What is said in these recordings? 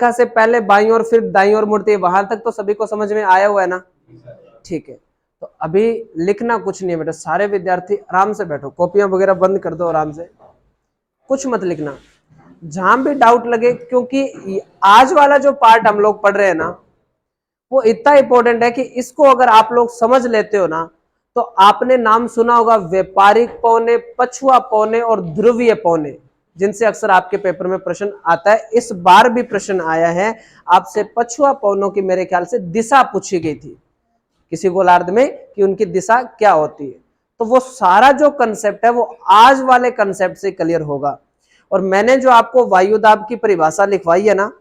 रेखा से पहले बाईं ओर फिर दाईं ओर मुड़ती है, वहां तक तो सभी को समझ में आया हुआ है ना? ठीक है, तो अभी लिखना कुछ नहीं है बेटा, सारे विद्यार्थी आराम से बैठो, कॉपियां वगैरह बंद कर दो, आराम से कुछ मत लिखना, जहां भी डाउट लगे, क्योंकि आज वाला जो पार्ट हम लोग पढ़ रहे हैं ना, वो इतना इंपॉर्टेंट है कि इसको अगर आप लोग समझ लेते हो ना, तो आपने नाम सुना होगा व्यापारिक पौने, पछुआ पौने और ध्रुवीय पौने, जिनसे अक्सर आपके पेपर में प्रश्न आता है। इस बार भी प्रश्न आया है आपसे पछुआ पौनों की, मेरे ख्याल से दिशा पूछी गई थी किसी गोलार्ध में कि उनकी दिशा क्या होती है। तो वो सारा जो कंसेप्ट है वो आज वाले कंसेप्ट से क्लियर होगा। और मैंने जो आपको वायुदाब की परिभाषा लिखवाई है ना,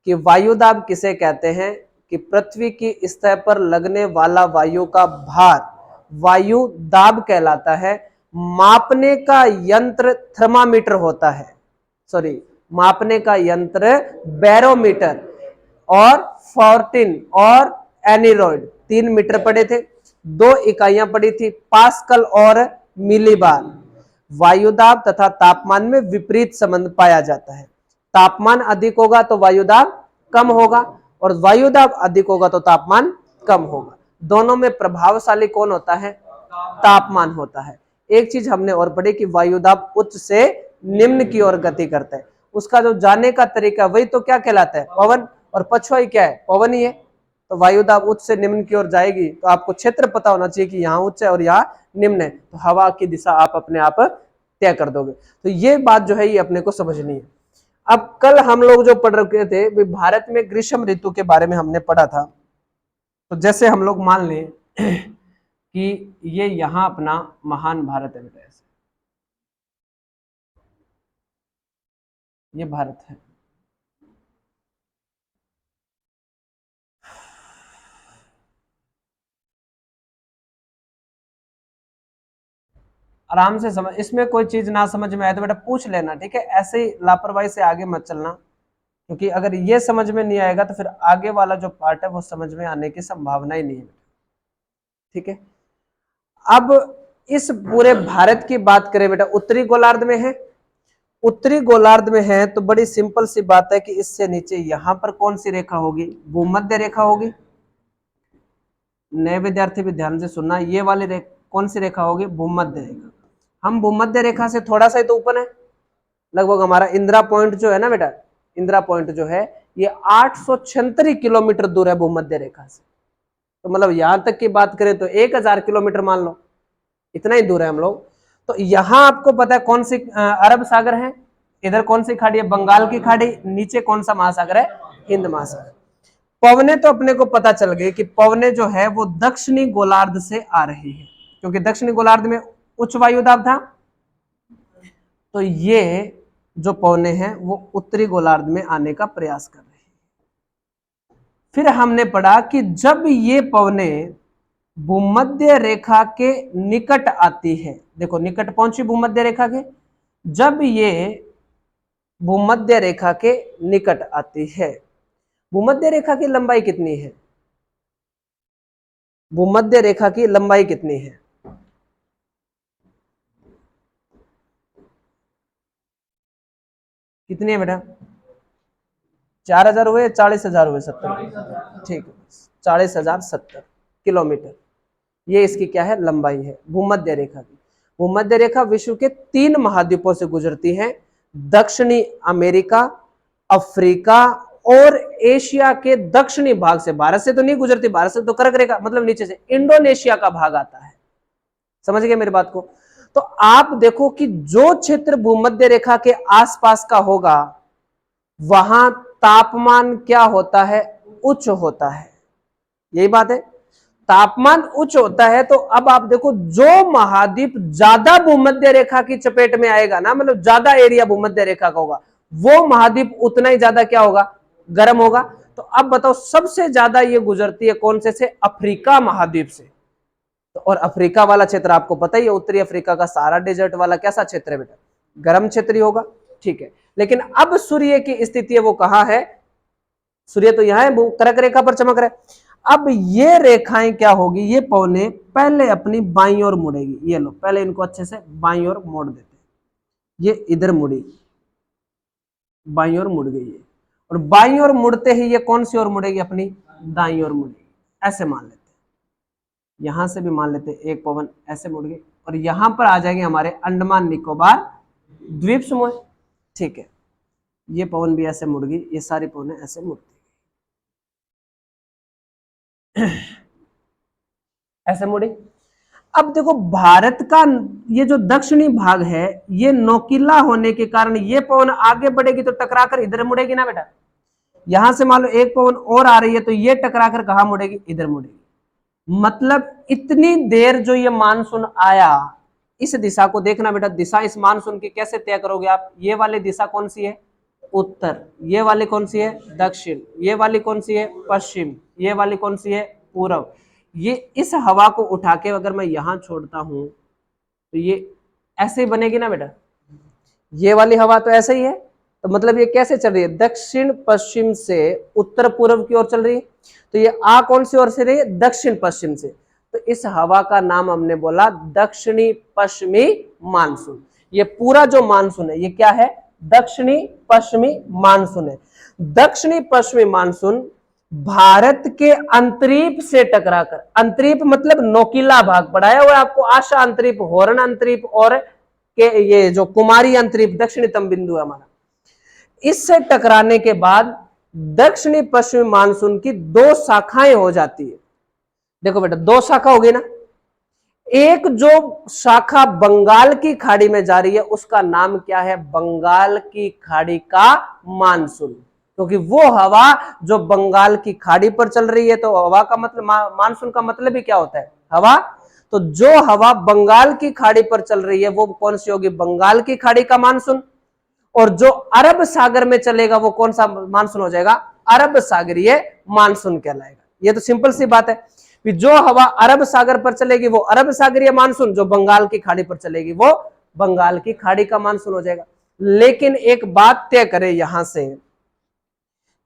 कि वायुदाब किसे कहते हैं, कि पृथ्वी की सतह पर लगने वाला वायु का भार वायु दाब कहलाता है। मापने का यंत्र थर्मामीटर होता है, सॉरी, मापने का यंत्र बैरोमीटर, और 14 और एनीरॉइड 3 मीटर पड़े थे, 2 इकाइयां पड़ी थी पास्कल और मिलीबार। वायुदाब तथा तापमान में विपरीत संबंध पाया जाता है, तापमान अधिक होगा तो वायुदाब कम होगा, और वायुदाब अधिक होगा तो तापमान कम होगा। दोनों में प्रभावशाली कौन होता है? तापमान होता है। एक चीज हमने और पढ़ी कि वायुदाब उच्च से निम्न की ओर गति करता है, उसका जो जाने का तरीका वही तो क्या कहलाता है? पवन। और पछुआ ही क्या है? पवन ही है। तो वायुदाब उच्च से निम्न की ओर जाएगी तो आपको क्षेत्र पता होना चाहिए कि यहाँ उच्च है और यहाँ निम्न है, तो हवा की दिशा आप अपने आप तय कर दोगे। तो ये बात जो है ये अपने को समझनी है। अब कल हम लोग जो पढ़ रखे थे भारत में ग्रीष्म ऋतु के बारे में हमने पढ़ा था। तो जैसे हम लोग मान लें कि ये यहां अपना महान भारत है बेटा, ऐसे ये भारत है, आराम से समझ, इसमें कोई चीज ना समझ में आए तो बेटा पूछ लेना, ठीक है? ऐसे ही लापरवाही से आगे मत चलना, क्योंकि अगर ये समझ में नहीं आएगा तो फिर आगे वाला जो पार्ट है वो समझ में आने की संभावना ही नहीं है, ठीक है? अब इस पूरे भारत की बात करें बेटा, उत्तरी गोलार्ध में है, उत्तरी गोलार्ध में है तो बड़ी सिंपल सी बात है कि इससे नीचे यहां पर कौन सी रेखा होगी? भूमध्य रेखा होगी। नए विद्यार्थी भी ध्यान से सुनना, ये वाली कौन सी रेखा होगी? भूमध्य रेखा। हम भूमध्य रेखा से थोड़ा सा ही तो ऊपर है, लगभग हमारा इंदिरा पॉइंट जो है ना बेटा, इंदिरा पॉइंट जो है ये 836 किलोमीटर दूर है भूमध्य रेखा से। तो मतलब यहां तक की बात करें तो 1000 किलोमीटर मान लो, इतना ही दूर है हम लोग। तो यहां आपको पता है कौन सी अरब सागर है, इधर कौन सी खाड़ी है? बंगाल की खाड़ी, नीचे कौन सा महासागर है? हिंद महासागर। पवने तो अपने को पता चल गई कि पवने जो है वो दक्षिणी गोलार्ध से आ रही है, क्योंकि दक्षिणी गोलार्ध में उच्च वायुदाब था। तो ये जो पवने हैं वो उत्तरी गोलार्ध में आने का प्रयास कर रहे हैं। फिर हमने पढ़ा कि जब ये पवने भूमध्य रेखा के निकट आती है, देखो निकट पहुंची भूमध्य रेखा के, जब ये भूमध्य रेखा के निकट आती है, भूमध्य रेखा की लंबाई कितनी है? भूमध्य रेखा की लंबाई कितनी है? कितनी है बेटा? 4000 हुए, 40,000 हुए, 70? ठीक है, 40,070 किलोमीटर ये इसकी क्या है? लंबाई है भूमध्य रेखा की। भूमध्य रेखा विश्व के 3 महाद्वीपों से गुजरती है, दक्षिणी अमेरिका, अफ्रीका और एशिया के दक्षिणी भाग से। भारत से तो नहीं गुजरती, भारत से तो कर्क रेखा मतलब नीचे से इंडोनेशिया का भाग आता है। समझ गए मेरी बात को? तो आप देखो कि जो क्षेत्र भूमध्य रेखा के आसपास का होगा वहां तापमान क्या होता है? उच्च होता है। यही बात है, तापमान उच्च होता है। तो अब आप देखो जो महाद्वीप ज्यादा भूमध्य रेखा की चपेट में आएगा ना, मतलब ज्यादा एरिया भूमध्य रेखा का होगा, वो महाद्वीप उतना ही ज्यादा क्या होगा? गर्म होगा। तो अब बताओ सबसे ज्यादा ये गुजरती है कौन से? अफ्रीका महाद्वीप से। तो और अफ्रीका वाला क्षेत्र आपको पता ही है, उत्तरी अफ्रीका का सारा डेजर्ट वाला कैसा क्षेत्र है बेटा? गर्म क्षेत्र ही होगा, ठीक है। लेकिन अब सूर्य की स्थिति है वो कहां है? सूर्य तो यहां है, वो कर्क रेखा पर चमक रहा है। अब ये रेखाएं क्या होगी? ये पौने पहले अपनी बाईं ओर मुड़ेगी, ये लो पहले इनको अच्छे से बाईं ओर मोड़ देते हैं, ये इधर मुड़ी, बाईं ओर मुड़ गई है। और बाईं ओर मुड़ते ही ये कौन सी ओर मुड़ेगी, अपनी दाईं ओर मुड़ेगी। ऐसे मान लेते हैं, यहां से भी मान लेते हैं एक पवन ऐसे मुड़ गई और यहां पर आ जाएंगे हमारे अंडमान निकोबार द्वीप समूह। ठीक है, ये पवन भी ऐसे मुड़ गई, ये सारी पवन ऐसे मुड़ती ऐसे मुड़ी। अब देखो भारत का ये जो दक्षिणी भाग है ये नोकीला होने के कारण ये पवन आगे बढ़ेगी तो टकराकर इधर मुड़ेगी ना बेटा। यहां से मान लो एक पवन और आ रही है तो ये टकराकर कहां मुड़ेगी, इधर मुड़ेगी। मतलब इतनी देर जो ये मानसून आया, इस दिशा को देखना बेटा, दिशा इस मानसून की कैसे तय करोगे आप। ये वाली दिशा कौन सी है, उत्तर, ये वाली कौन सी है, दक्षिण, ये वाली कौन सी है, पश्चिम, ये वाली कौन सी है, पूर्व। ये इस हवा को उठा के अगर मैं यहां छोड़ता हूं तो ये ऐसे ही बनेगी ना बेटा। ये वाली हवा तो ऐसे ही है, तो मतलब ये कैसे चल रही है, दक्षिण पश्चिम से उत्तर पूर्व की ओर चल रही है। तो ये आ कौन सी ओर से रही है, दक्षिण पश्चिम से। तो इस हवा का नाम हमने बोला दक्षिणी पश्चिमी मानसून। ये पूरा जो मानसून है ये क्या है, दक्षिणी पश्चिमी मानसून है। दक्षिणी पश्चिमी मानसून भारत के अंतरीप से टकराकर, अंतरीप मतलब नोकीला भाग, पढ़ाया हुआ आपको, आशा अंतरीप, होरण अंतरीप और के ये जो कुमारी अंतरीप दक्षिणतम बिंदु है हमारा, इससे टकराने के बाद दक्षिणी पश्चिमी मानसून की दो शाखाएं हो जाती है। देखो बेटा दो शाखा हो गई ना, एक जो शाखा बंगाल की खाड़ी में जा रही है उसका नाम क्या है, बंगाल की खाड़ी का मानसून। क्योंकि वो हवा जो बंगाल की खाड़ी पर चल रही है, तो हवा का मतलब मानसून का मतलब ही क्या होता है, हवा। तो जो हवा बंगाल की खाड़ी पर चल रही है वो कौन सी होगी, बंगाल की खाड़ी का मानसून। और जो अरब सागर में चलेगा वो कौन सा मानसून हो जाएगा, अरब सागरीय मानसून कहलाएगा। ये तो सिंपल सी बात है कि जो हवा अरब सागर पर चलेगी वो अरब सागरीय मानसून, जो बंगाल की खाड़ी पर चलेगी वो बंगाल की खाड़ी का मानसून हो जाएगा। लेकिन एक बात तय करें यहां से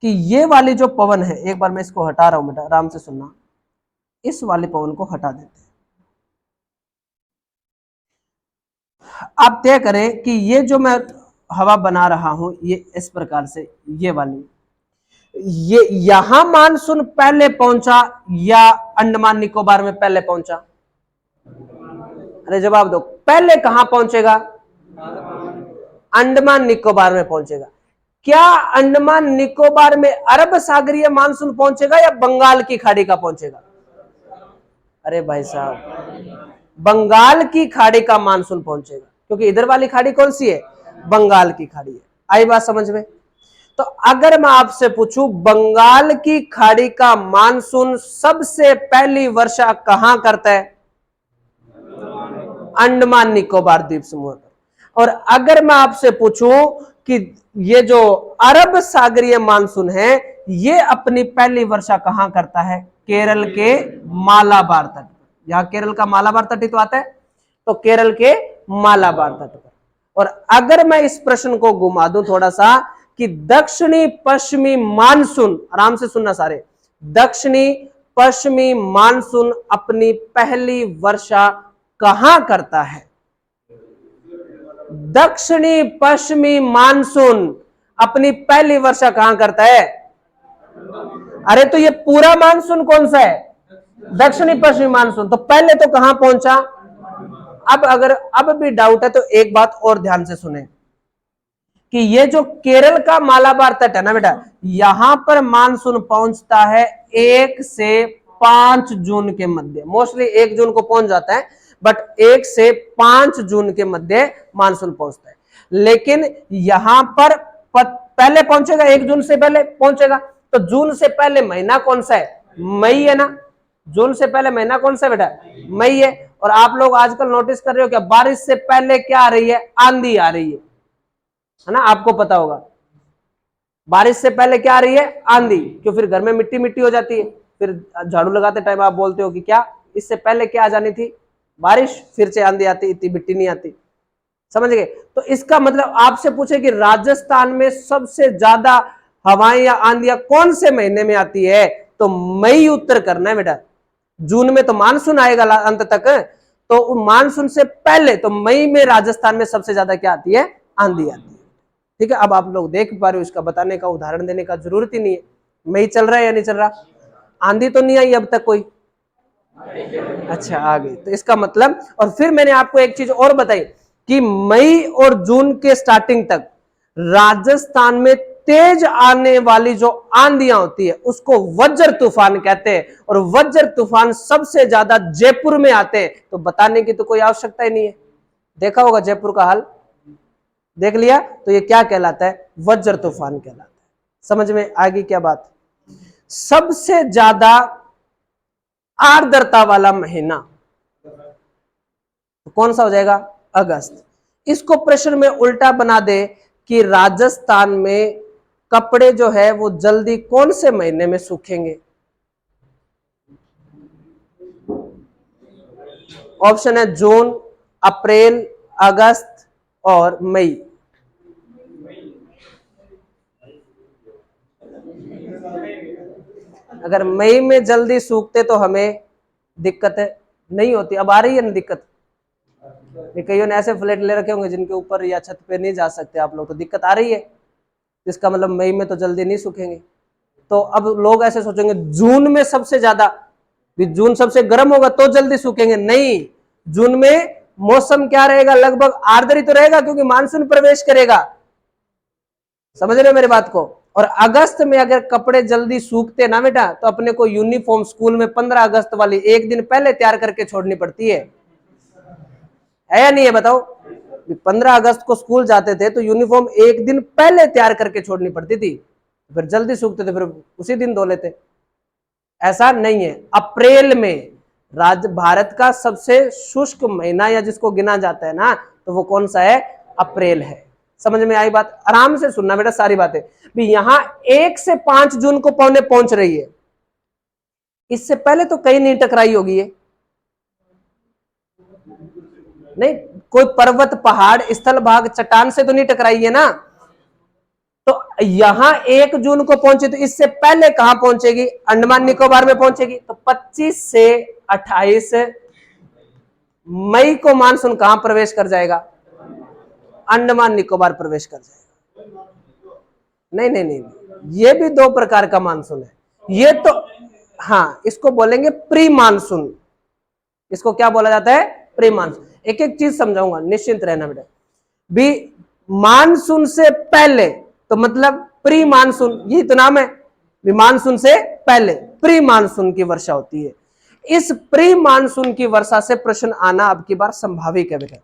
कि ये वाली जो पवन है, एक बार मैं इसको हटा रहा हूं बेटा, आराम से सुनना, इस वाले पवन को हटा देते हैं। आप तय करें कि ये जो मैं हवा बना रहा हूं ये इस प्रकार से, ये वाली, ये यहां मानसून पहले पहुंचा या अंडमान निकोबार में पहले पहुंचा, अरे जवाब दो, पहले कहां पहुंचेगा, अंडमान निकोबार में पहुंचेगा। क्या अंडमान निकोबार में अरब सागरीय मानसून पहुंचेगा या बंगाल की खाड़ी का पहुंचेगा, अरे भाई साहब बंगाल की खाड़ी का मानसून पहुंचेगा, क्योंकि इधर वाली खाड़ी कौन सी है, बंगाल की खाड़ी है। आई बात समझ में। तो अगर मैं आपसे पूछूं बंगाल की खाड़ी का मानसून सबसे पहली वर्षा कहां करता है, अंडमान निकोबार द्वीप समूह पर। और अगर मैं आपसे पूछूं कि ये जो अरब सागरीय मानसून है ये अपनी पहली वर्षा कहां करता है, केरल के मालाबार तट पर। यहां केरल का मालाबार तट ही तो आता है, तो केरल के मालाबार तट पर। और अगर मैं इस प्रश्न को घुमा दूं थोड़ा सा कि दक्षिणी पश्चिमी मानसून, आराम से सुनना सारे, दक्षिणी पश्चिमी मानसून अपनी पहली वर्षा कहां करता है, दक्षिणी पश्चिमी मानसून अपनी पहली वर्षा कहां करता है, अरे तो ये पूरा मानसून कौन सा है, दक्षिणी पश्चिमी मानसून, तो पहले तो कहां पहुंचा। अब अगर अब भी डाउट है तो एक बात और ध्यान से सुने कि ये जो केरल का मालाबार तट है ना बेटा, यहां पर मानसून पहुंचता है 1 से 5 जून के मध्य, मोस्टली 1 जून को पहुंच जाता है, बट 1 से 5 जून के मध्य मानसून पहुंचता है। लेकिन यहां पर पहले पहुंचेगा, 1 जून से पहले पहुंचेगा, तो जून से पहले महीना कौन सा है, मई है ना, जून से पहले महीना कौन सा बेटा, मई है। और आप लोग आजकल नोटिस कर रहे हो क्या, बारिश से पहले क्या आ रही है, आंधी आ रही है ना, आपको पता होगा बारिश से पहले क्या आ रही है, आंधी। क्यों, फिर घर में मिट्टी मिट्टी हो जाती है, फिर झाड़ू लगाते टाइम आप बोलते हो कि क्या इससे पहले क्या आ जानी थी, बारिश, फिर से आंधी आती, इतनी मिट्टी नहीं आती, समझ गए। तो इसका मतलब आपसे पूछे कि राजस्थान में सबसे ज्यादा हवाएं या आंधियां कौन से महीने में आती है, तो मई उत्तर करना है बेटा। जून में तो मानसून आएगा अंत तक, तो मानसून से पहले तो मई में राजस्थान में सबसे ज्यादा क्या आती है, आंधी आती है। ठीक है, अब आप लोग देख पा रहे हो, इसका बताने का उदाहरण देने का जरूरत ही नहीं है। मई चल रहा है या नहीं चल रहा? आंधी तो नहीं आई अब तक कोई? अच्छा आ गई, तो इसका मतलब, और फिर मैंने आपको एक चीज और बताई कि मई और जून के स्टार्टिंग तक राजस्थान में तेज आने वाली जो आंधियां होती है उसको वज्र तूफान कहते हैं, और वज्र तूफान सबसे ज्यादा जयपुर में आते हैं। तो बताने की तो कोई आवश्यकता ही नहीं है, देखा होगा जयपुर का हाल, देख लिया। तो ये क्या कहलाता है? वज्र तूफान कहलाता है। समझ में आ गई क्या बात? सबसे ज्यादा आर्द्रता वाला महीना तो कौन सा हो जाएगा? अगस्त। इसको प्रश्न में उल्टा बना दे कि राजस्थान में कपड़े जो है वो जल्दी कौन से महीने में सूखेंगे? ऑप्शन है जून, अप्रैल, अगस्त और मई। अगर मई में जल्दी सूखते तो हमें दिक्कत नहीं होती। अब आ रही है ना दिक्कत? कईयों ने ऐसे फ्लैट ले रखे होंगे जिनके ऊपर या छत पे नहीं जा सकते आप लोग, तो दिक्कत आ रही है। इसका मतलब मई में तो जल्दी नहीं सूखेंगे। तो अब लोग ऐसे सोचेंगे जून में सबसे ज्यादा, जून सबसे गर्म होगा तो जल्दी सूखेंगे। नहीं, जून में मौसम क्या रहेगा? लगभग आर्द्र तो रहेगा क्योंकि मानसून प्रवेश करेगा। समझ रहे हो मेरी बात को? और अगस्त में अगर कपड़े जल्दी सूखते ना बेटा, तो अपने को यूनिफॉर्म स्कूल में 15 अगस्त वाली एक दिन पहले तैयार करके छोड़नी पड़ती है या नहीं है? बताओ, 15 अगस्त को स्कूल जाते थे तो यूनिफॉर्म एक दिन पहले तैयार करके छोड़नी पड़ती थी, फिर जल्दी सूखते थे, फिर उसी दिन धो लेते। ऐसा नहीं है। अप्रैल में भारत का सबसे शुष्क महीना या जिसको गिना जाता है ना, तो वो कौन सा है? अप्रैल है। समझ में आई बात? आराम से सुनना बेटा सारी बातें भी। यहां 1 से 5 जून को पौने पहुंच रही है, इससे पहले तो कहीं नहीं टकराई होगी ये। नहीं, कोई पर्वत, पहाड़, स्थल भाग, चट्टान से तो नहीं टकराई है ना। तो यहां 1 जून को पहुंची, तो इससे पहले कहां पहुंचेगी? अंडमान निकोबार में पहुंचेगी। तो 25 से 28 मई को मानसून कहां प्रवेश कर जाएगा? अंडमान निकोबार प्रवेश कर जाएगा। नहीं नहीं नहीं, ये भी 2 प्रकार का मानसून है। ये तो हाँ, इसको बोलेंगे प्री मानसून। इसको क्या बोला जाता है? Pre monsoon. एक एक चीज समझाऊंगा, निश्चिंत रहना बेटा। भी मानसून से पहले तो मतलब प्री मानसून, ये तो नाम है। मानसून से पहले प्री मानसून की वर्षा होती है। इस प्री मानसून की वर्षा से प्रश्न आना अब की बार संभावित है बेटा।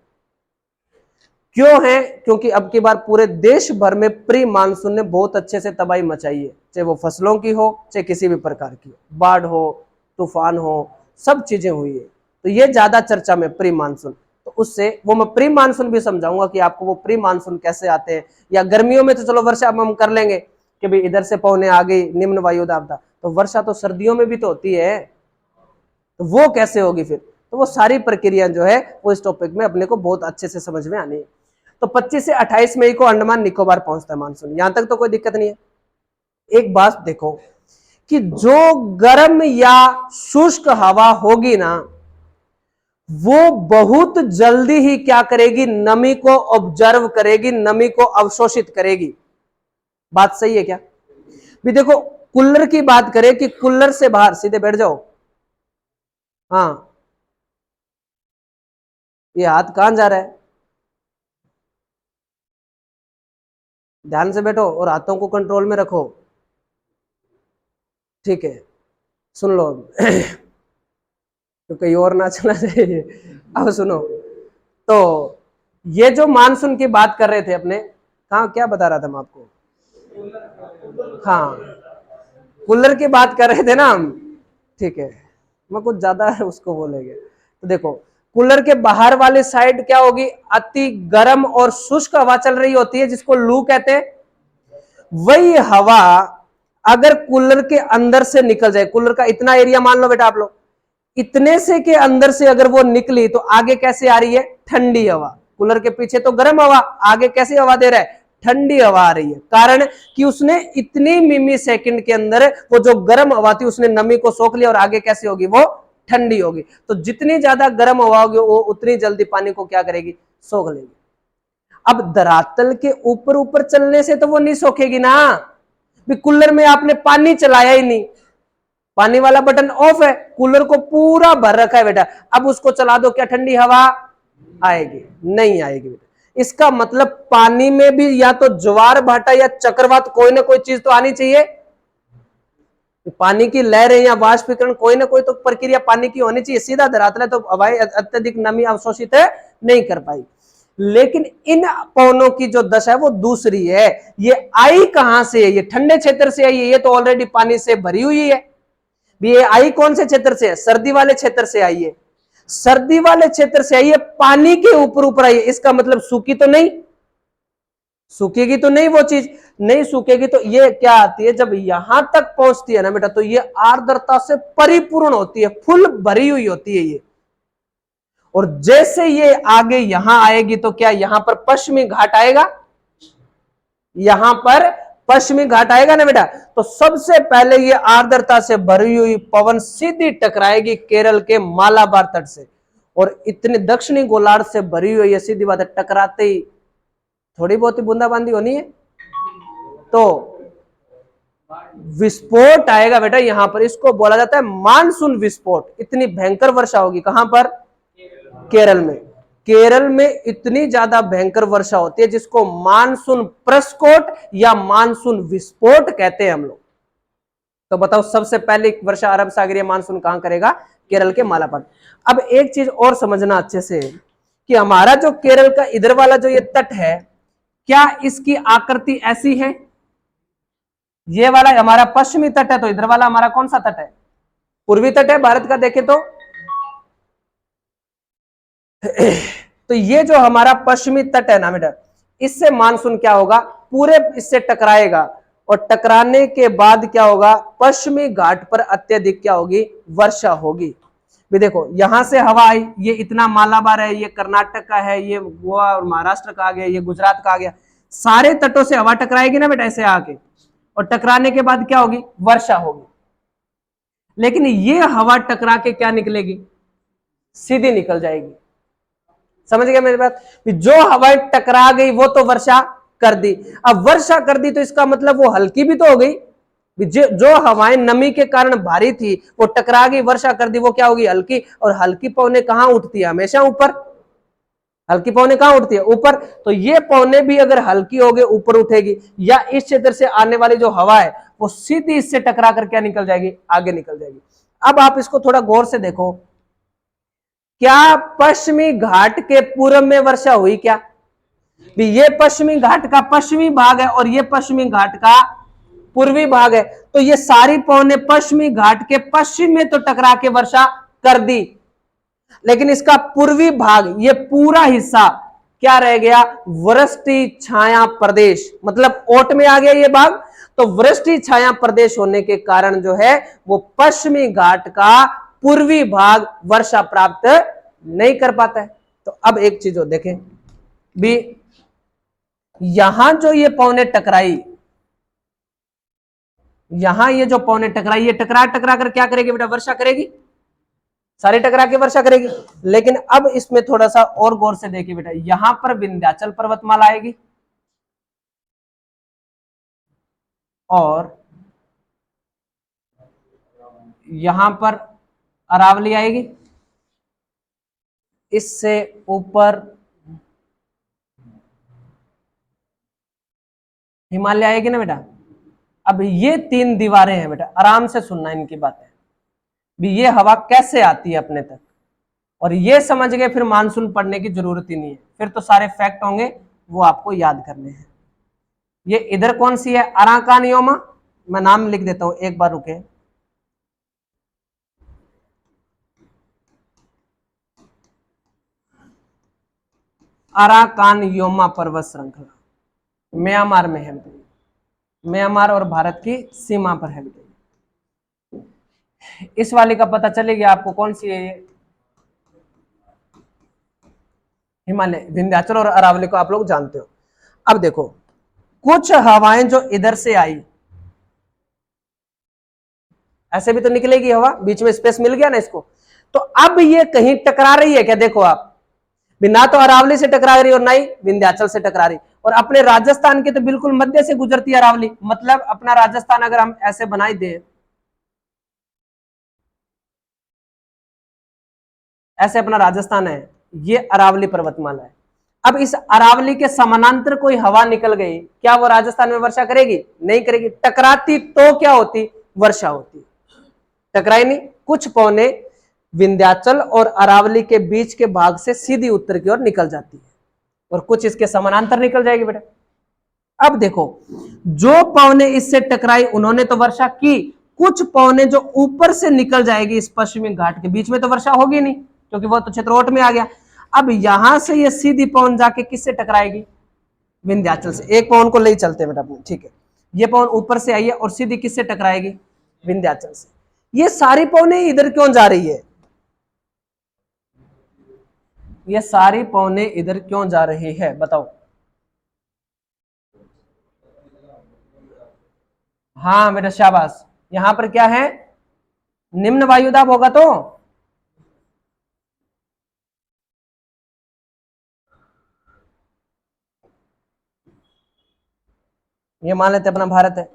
क्यों है? क्योंकि अब की बार पूरे देश भर में प्री मानसून ने बहुत अच्छे से तबाही मचाई है, चाहे वो फसलों की हो चाहे किसी भी प्रकार की, बाढ़ हो, तूफान हो, सब चीजें हुई है। तो ये ज्यादा चर्चा में प्री मानसून। तो उससे वो मैं प्री मानसून भी समझाऊंगा कि आपको वो प्री मानसून कैसे आते हैं। या गर्मियों में तो चलो वर्षा हम कर लेंगे कि भाई इधर से पौने आ गई निम्न वायु दाब, तो वर्षा तो सर्दियों में भी तो होती है, तो वो कैसे होगी फिर? तो वो सारी प्रक्रिया जो है वो इस टॉपिक में अपने को बहुत अच्छे से समझ में आनी है। तो 25 से 28 मई को अंडमान निकोबार पहुंचता है मानसून, यहां तक तो कोई दिक्कत नहीं है। एक बात देखो कि जो गर्म या शुष्क हवा होगी ना, वो बहुत जल्दी ही क्या करेगी? नमी को ऑब्जर्व करेगी, नमी को अवशोषित करेगी। बात सही है क्या? भी देखो, कूलर की बात करें कि कूलर से बाहर सीधे बैठ जाओ। हाँ, ये हाथ कहां जा रहा है? ध्यान से बैठो और हाथों को कंट्रोल में रखो, ठीक है? सुन लो तो कहीं और ना चला जाए। अब सुनो, तो ये जो मानसून की बात कर रहे थे अपने, कहा क्या बता रहा था मैं आपको? हाँ, कूलर की बात कर रहे थे ना हम, ठीक है? मैं कुछ ज्यादा उसको बोलेंगे। तो देखो, कूलर के बाहर वाली साइड क्या होगी? अति गर्म और शुष्क हवा चल रही होती है जिसको लू कहते हैं। वही हवा अगर कूलर के अंदर से निकल जाए, कूलर का इतना एरिया मान लो बेटा आप लोग, इतने से के अंदर से अगर वो निकली तो आगे कैसे आ रही है? ठंडी हवा। कूलर के पीछे तो गर्म हवा, आगे कैसी हवा दे रहा है? ठंडी हवा आ रही है। कारण कि उसने इतनी मिमी सेकंड के अंदर वो जो गर्म हवा थी उसने नमी को सोख लिया और आगे कैसे होगी? वो ठंडी होगी। तो जितनी ज्यादा गर्म हवा होगी वो उतनी जल्दी पानी को क्या करेगी? सोख लेगी। अब धरातल के ऊपर ऊपर चलने से तो वो नहीं सोखेगी ना। भी कूलर में आपने पानी चलाया ही नहीं, पानी वाला बटन ऑफ है, कूलर को पूरा भर रखा है बेटा, अब उसको चला दो, क्या ठंडी हवा आएगी? नहीं आएगी बेटा। इसका मतलब पानी में भी या तो ज्वार भाटा या चक्रवात, कोई ना कोई चीज तो आनी चाहिए। पानी की लहरें या वाष्पीकरण, कोई ना कोई तो प्रक्रिया पानी की होनी चाहिए। सीधा धरातल है तो हवाएं अत्यधिक नमी अवशोषित नहीं कर पाई। लेकिन इन पवनों की जो दशा है वो दूसरी है। ये आई कहां से है? ये ठंडे क्षेत्र से आई है, ये तो ऑलरेडी पानी से भरी हुई है। ये आई कौन से क्षेत्र से है? सर्दी वाले क्षेत्र से आई है। सर्दी वाले क्षेत्र से आई है, पानी के ऊपर ऊपर आई है। इसका मतलब सूखी तो नहीं, सूखेगी तो नहीं, वो चीज नहीं सूखेगी। तो ये क्या आती है? जब यहां तक पहुंचती है ना बेटा, तो ये आर्द्रता से परिपूर्ण होती है, फुल भरी हुई होती है ये। और जैसे ये आगे यहां आएगी तो क्या यहां पर पश्चिमी घाट आएगा? यहां पर पश्चिमी घाट आएगा ना बेटा, तो सबसे पहले ये आर्द्रता से भरी हुई पवन सीधी टकराएगी केरल के मालाबार तट से। और इतने दक्षिणी गोलार्ध से भरी हुई है, सीधी बात है, टकराते ही थोड़ी बहुत ही बूंदाबांदी होनी है तो विस्फोट आएगा बेटा यहां पर। इसको बोला जाता है मानसून विस्फोट। इतनी भयंकर वर्षा होगी कहां पर? केरल में। केरल में इतनी ज्यादा भयंकर वर्षा होती है जिसको मानसून प्रस्फोट या मानसून विस्फोट कहते हैं हम लोग। तो बताओ सबसे पहले वर्षा अरब सागरीय मानसून कहां करेगा? केरल के मालाबार। अब एक चीज और समझना अच्छे से कि हमारा जो केरल का इधर वाला जो ये तट है, क्या इसकी आकृति ऐसी है? ये वाला हमारा पश्चिमी तट है, तो इधर वाला हमारा कौन सा तट है? पूर्वी तट है भारत का, देखें तो ये जो हमारा पश्चिमी तट है ना बेटा, इससे मानसून क्या होगा? पूरे इससे टकराएगा और टकराने के बाद क्या होगा? पश्चिमी घाट पर अत्यधिक क्या होगी? वर्षा होगी। भी देखो यहां से हवा आई, ये इतना मालाबार है, ये कर्नाटक का है, ये गोवा और महाराष्ट्र का आ गया, ये गुजरात का आ गया, सारे तटों से हवा टकराएगी ना बेटा ऐसे आके, और टकराने के बाद क्या होगी? वर्षा होगी। लेकिन ये हवा टकरा के क्या निकलेगी? सीधी निकल जाएगी। समझ गया मेरी बात? जो हवाएं टकरा गई वो तो वर्षा कर दी। अब वर्षा कर दी तो इसका मतलब वो हल्की भी तो हो गई। जो हवाएं नमी के कारण भारी थी वो टकरा गई, वर्षा कर दी, वो क्या होगी? हल्की। और हल्की पवनें कहां उठती है? हमेशा ऊपर। हल्की पवनें कहां उठती है? ऊपर। तो ये पवनें भी अगर हल्की हो गई ऊपर उठेगी, या इस क्षेत्र से आने वाली जो हवा है वो सीधी इससे टकरा कर क्या निकल जाएगी? आगे निकल जाएगी। अब आप इसको थोड़ा गौर से देखो, क्या पश्चिमी घाट के पूर्व में वर्षा हुई क्या? ये पश्चिमी घाट का पश्चिमी भाग है और ये पश्चिमी घाट का पूर्वी भाग है, तो ये सारी पवनें पश्चिमी घाट के पश्चिम में तो टकरा के वर्षा कर दी, लेकिन इसका पूर्वी भाग, ये पूरा हिस्सा क्या रह गया? वृष्टि छाया प्रदेश, मतलब ओट में आ गया ये भाग। तो वृष्टि छाया प्रदेश होने के कारण जो है वो पश्चिमी घाट का पूर्वी भाग वर्षा प्राप्त नहीं कर पाता है। तो अब एक चीज और देखें भी, यहां जो ये पवनें टकराई, यहां ये जो पवनें टकराई, ये टकरा टकरा कर क्या करेगी बेटा? वर्षा करेगी, सारी टकरा के वर्षा करेगी। लेकिन अब इसमें थोड़ा सा और गौर से देखिए बेटा, यहां पर विंध्याचल पर्वतमाला आएगी और यहां पर अरावली आएगी, इससे ऊपर हिमालय आएगी ना बेटा। अब ये तीन दीवारें हैं बेटा, आराम से सुनना इनकी बातें भी, ये हवा कैसे आती है अपने तक, और ये समझ गए फिर मानसून पढ़ने की जरूरत ही नहीं है, फिर तो सारे फैक्ट होंगे वो आपको याद करने हैं। ये इधर कौन सी है? अराकान योमा, मैं नाम लिख देता हूं, एक बार रुके। अराकान योमा पर्वत श्रृंखला म्यांमार में है, म्यांमार और भारत की सीमा पर है। इस वाले का पता चलेगा आपको कौन सी है? ये हिमालय, विंध्याचल और अरावली को आप लोग जानते हो। अब देखो कुछ हवाएं जो इधर से आई, ऐसे भी तो निकलेगी हवा, बीच में स्पेस मिल गया ना इसको, तो अब ये कहीं टकरा रही है क्या? देखो आप, भी ना तो अरावली से टकरा रही और ना ही विंध्याचल से टकरा रही। और अपने राजस्थान के तो बिल्कुल मध्य से गुजरती है अरावली। मतलब अपना राजस्थान अगर हम ऐसे बनाई दे, ऐसे अपना राजस्थान है, ये अरावली पर्वतमाला है। अब इस अरावली के समानांतर कोई हवा निकल गई, क्या वो राजस्थान में वर्षा करेगी? नहीं करेगी। टकराती तो क्या होती? वर्षा होती। टकराई नहीं। कुछ पौने विंध्याचल और अरावली के बीच के भाग से सीधी उत्तर की ओर निकल जाती है और कुछ इसके समानांतर निकल जाएगी बेटा। अब देखो, जो पौने इससे टकराई उन्होंने तो वर्षा की, कुछ पौने जो ऊपर से निकल जाएगी इस पश्चिमी घाट के बीच में तो वर्षा होगी नहीं, क्योंकि वो तो क्षेत्रौट में आ गया। अब यहां से ये सीधी पवन जाके किससे टकराएगी? विंध्याचल से। एक पवन को ले चलते बेटा अपने, ठीक है। ये पवन ऊपर से आई है और सीधी किससे टकराएगी? विंध्याचल से। ये सारी पवनें इधर क्यों जा रही है? ये सारी पवनें इधर क्यों जा रही है बताओ? हाँ बेटा शाबाश। यहां पर क्या है? निम्न वायुदाब होगा तो ये मान लेते अपना भारत है।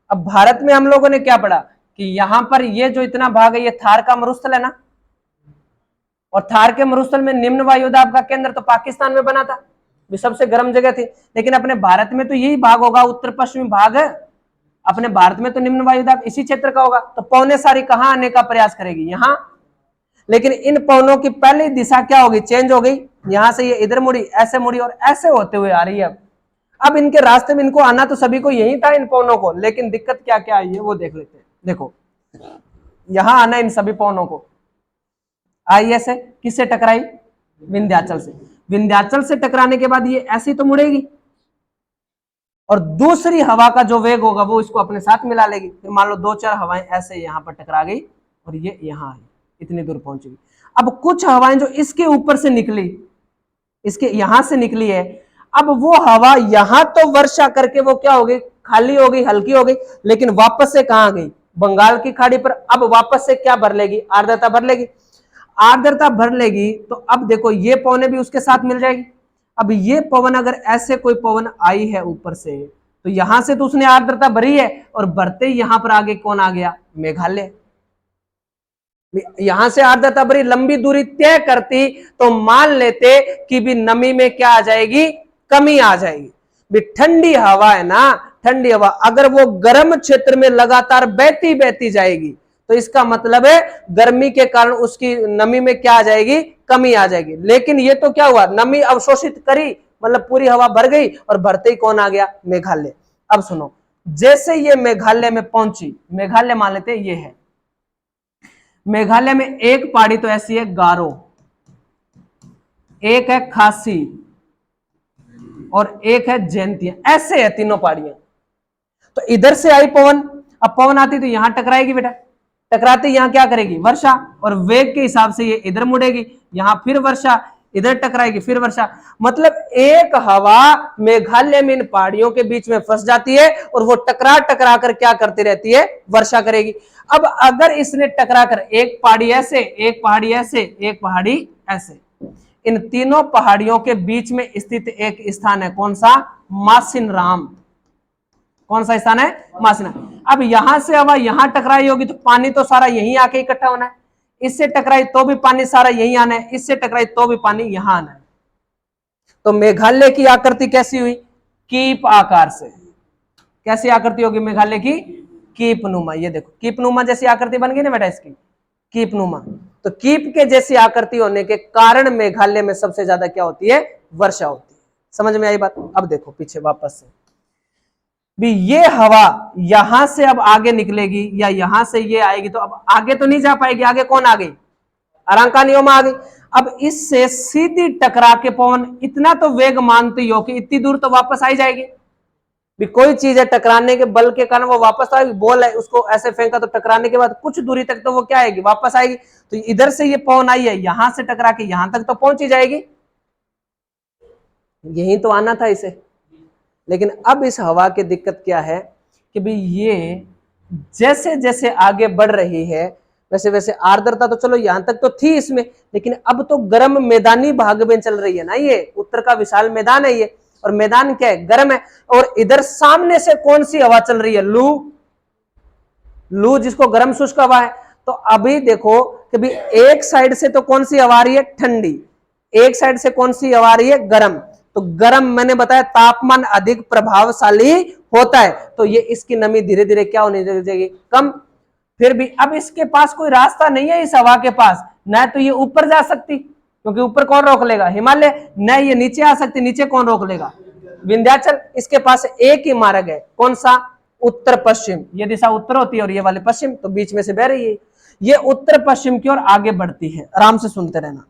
अब भारत में हम लोगों ने क्या पढ़ा कि यहां पर ये जो इतना भाग है ये थार का मरुस्थल है ना, और थार के मरुस्थल में निम्न वायुदाब का केंद्र तो पाकिस्तान में बना था, भी सबसे गर्म जगह थी। लेकिन अपने भारत में तो यही भाग होगा, उत्तर पश्चिमी भाग है अपने भारत में, तो निम्न वायुदाब इसी क्षेत्र का होगा। तो पौने सारी कहां आने का प्रयास करेगी? यहां। लेकिन इन पवनों की पहली दिशा क्या होगी? चेंज हो गई। यहां से ये इधर मुड़ी, ऐसे मुड़ी और ऐसे होते हुए आ रही है। अब इनके रास्ते में इनको आना तो सभी को यही था, इन पवनों को, लेकिन दिक्कत क्या क्या आई है वो देख लेते हैं। देखो, यहां आना इन सभी पवनों को आई ऐसे, किससे टकराई? विंध्याचल से। विंध्याचल से टकराने के बाद ये ऐसी तो मुड़ेगी और दूसरी हवा का जो वेग होगा वो इसको अपने साथ मिला लेगी। फिर मान लो दो चार हवाएं ऐसे यहां पर टकरा गई और ये यहां आई, इतनी दूर पहुंचेगी। अब कुछ हवाएं जो इसके ऊपर से निकली, इसके यहां से निकली है, अब वो हवा यहां तो वर्षा करके वो क्या हो गई? खाली हो गई, हल्की हो गई, लेकिन वापस से कहां गई? बंगाल की खाड़ी पर। अब वापस से क्या भर लेगी? आर्द्रता भर लेगी। आर्द्रता भर लेगी तो अब देखो ये पवनें भी उसके साथ मिल जाएगी। अब ये पवन अगर ऐसे कोई पवन आई है ऊपर से, तो यहां से तो उसने आर्द्रता भरी है और भरते ही यहां पर आगे कौन आ गया? मेघालय। यहां से आर्द्रता भरी लंबी दूरी तय करती तो मान लेते कि भी नमी में क्या आ जाएगी? कमी आ जाएगी। भी ठंडी हवा है ना, ठंडी हवा अगर वो गर्म क्षेत्र में लगातार बहती बहती जाएगी तो इसका मतलब है गर्मी के कारण उसकी नमी में क्या आ जाएगी? कमी आ जाएगी। लेकिन ये तो क्या हुआ? नमी अवशोषित करी, मतलब पूरी हवा भर गई और भरते ही कौन आ गया? मेघालय। अब सुनो, जैसे ये मेघालय में पहुंची, मेघालय मान लेते ये है, मेघालय में एक पहाड़ी तो ऐसी है गारो, एक है खासी और एक है जयंतिया, ऐसे है तीनों पहाड़ियां। तो इधर से आई पवन, अब पवन आती तो यहां टकराएगी बेटा, टकराते यहां क्या करेगी? वर्षा, और वेग के हिसाब से ये इधर मुड़ेगी, यहां फिर वर्षा, इधर टकराएगी फिर वर्षा। मतलब एक हवा मेघालय में इन पहाड़ियों के बीच में फंस जाती है और वो टकरा टकरा कर क्या करती रहती है? वर्षा करेगी। अब अगर इसने टकरा कर एक पहाड़ी ऐसे, एक पहाड़ी ऐसे, एक पहाड़ी ऐसे, इन तीनों पहाड़ियों के बीच में स्थित एक स्थान है, कौन सा? मासिनराम। कौन सा स्थान है? मासिनराम। अब यहां से हवा यहां टकराई होगी तो पानी तो सारा यहीं आके इकट्ठा होना है, इससे टकराई तो भी पानी सारा यहीं आना है, इससे टकराई तो भी पानी यहां आना है। तो मेघालय की आकृति कैसी हुई? कीप आकार से। कैसी आकृति होगी मेघालय की? कीपनुमा। ये देखो कीपनुमा जैसी आकृति बन गई ना बेटा इसकी, कीपनुमा। तो कीप के जैसी आकृति होने के कारण मेघालय में सबसे ज्यादा क्या होती है? वर्षा होती है। समझ में आई बात? अब देखो पीछे वापस से, भी ये हवा यहां से अब आगे निकलेगी या यहां से ये आएगी तो अब आगे तो नहीं जा पाएगी। आगे कौन आ गई? अरांकानियोमा आ गई। अब इससे सीधी टकरा के पवन इतना तो वेग मानती हो कि इतनी दूर तो वापस आई जाएगी। भी कोई चीज है टकराने के बल के कारण वो वापस आएगी, बॉल है उसको ऐसे फेंका तो टकराने के बाद कुछ दूरी तक तो वो क्या आएगी? वापस आएगी। तो इधर से ये पवन आई है, यहां से टकरा के यहां तक तो पहुंच ही जाएगी, यही तो आना था इसे। लेकिन अब इस हवा की दिक्कत क्या है कि भाई ये जैसे जैसे आगे बढ़ रही है, वैसे वैसे आर्द्रता तो चलो यहां तक तो थी इसमें, लेकिन अब तो गर्म मैदानी भाग में चल रही है ना, ये उत्तर का विशाल मैदान है ये, और मैदान क्या है, गर्म है। और इधर सामने से कौन सी हवा चल रही है, लू, लू जिसको गर्म शुष्क हवा है। तो अभी देखो कि भी एक साइड से तो कौन सी हवा आ रही है, ठंडी, एक साइड से कौन सी हवा आ रही है, गर्म। तो गर्म मैंने बताया तापमान अधिक प्रभावशाली होता है, तो ये इसकी नमी धीरे धीरे क्या होने लगेगी, कम। फिर भी अब इसके पास कोई रास्ता नहीं है, इस हवा के पास, न तो ये ऊपर जा सकती, क्योंकि ऊपर कौन रोक लेगा, हिमालय, न ये नीचे आ सकती, नीचे कौन रोक लेगा, विंध्याचल। इसके पास एक ही मार्ग है, कौन सा, उत्तर पश्चिम। ये दिशा उत्तर होती है और ये वाले पश्चिम, तो बीच में से बह रही है, ये उत्तर पश्चिम की ओर आगे बढ़ती है। आराम से सुनते रहना,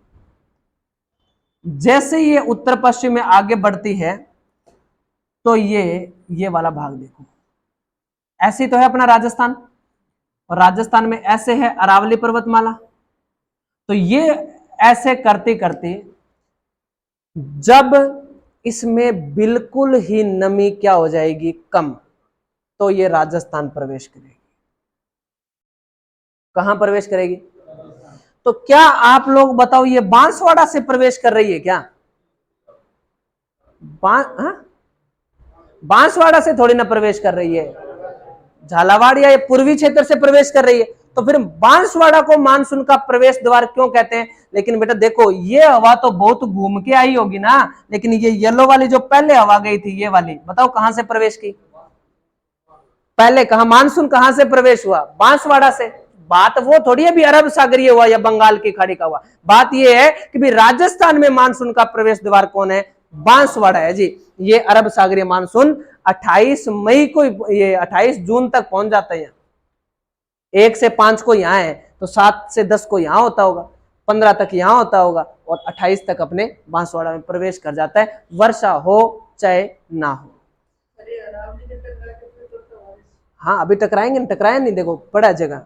जैसे ये उत्तर पश्चिम में आगे बढ़ती है तो ये वाला भाग देखो, ऐसी तो है अपना राजस्थान, और राजस्थान में ऐसे है अरावली पर्वतमाला। तो ये ऐसे करते करते जब इसमें बिल्कुल ही नमी क्या हो जाएगी, कम, तो ये राजस्थान प्रवेश करेगी। कहां प्रवेश करेगी, तो क्या आप लोग बताओ, ये बांसवाड़ा से प्रवेश कर रही है क्या, बांसवाड़ा से थोड़ी ना प्रवेश कर रही है, झालावाड़ या ये पूर्वी क्षेत्र से प्रवेश कर रही है। तो फिर बांसवाड़ा को मानसून का प्रवेश द्वार क्यों कहते हैं। लेकिन बेटा देखो, ये हवा तो बहुत घूम के आई होगी ना, लेकिन ये येलो वाली जो पहले हवा गई थी, ये वाली बताओ कहां से प्रवेश की, पहले कहा मानसून कहां से प्रवेश हुआ, बांसवाड़ा से। बात वो थोड़ी है भी अरब सागरीय हुआ या बंगाल की खाड़ी का हुआ, बात ये है कि भी राजस्थान में मानसून का प्रवेश द्वार कौन है, बांसवाड़ा है जी। ये अरब सागरीय मानसून 28 मई को, ये 28 जून तक पहुंच जाता है, 1 से 5 को यहां है, तो 7 से 10 को यहां होता होगा, 15 तक यहां होता होगा, और 28 तक अपने बांसवाड़ा में प्रवेश कर जाता है, वर्षा हो चाहे ना हो। हाँ अभी टकराएंगे, टकराया नहीं, देखो बड़ा जगह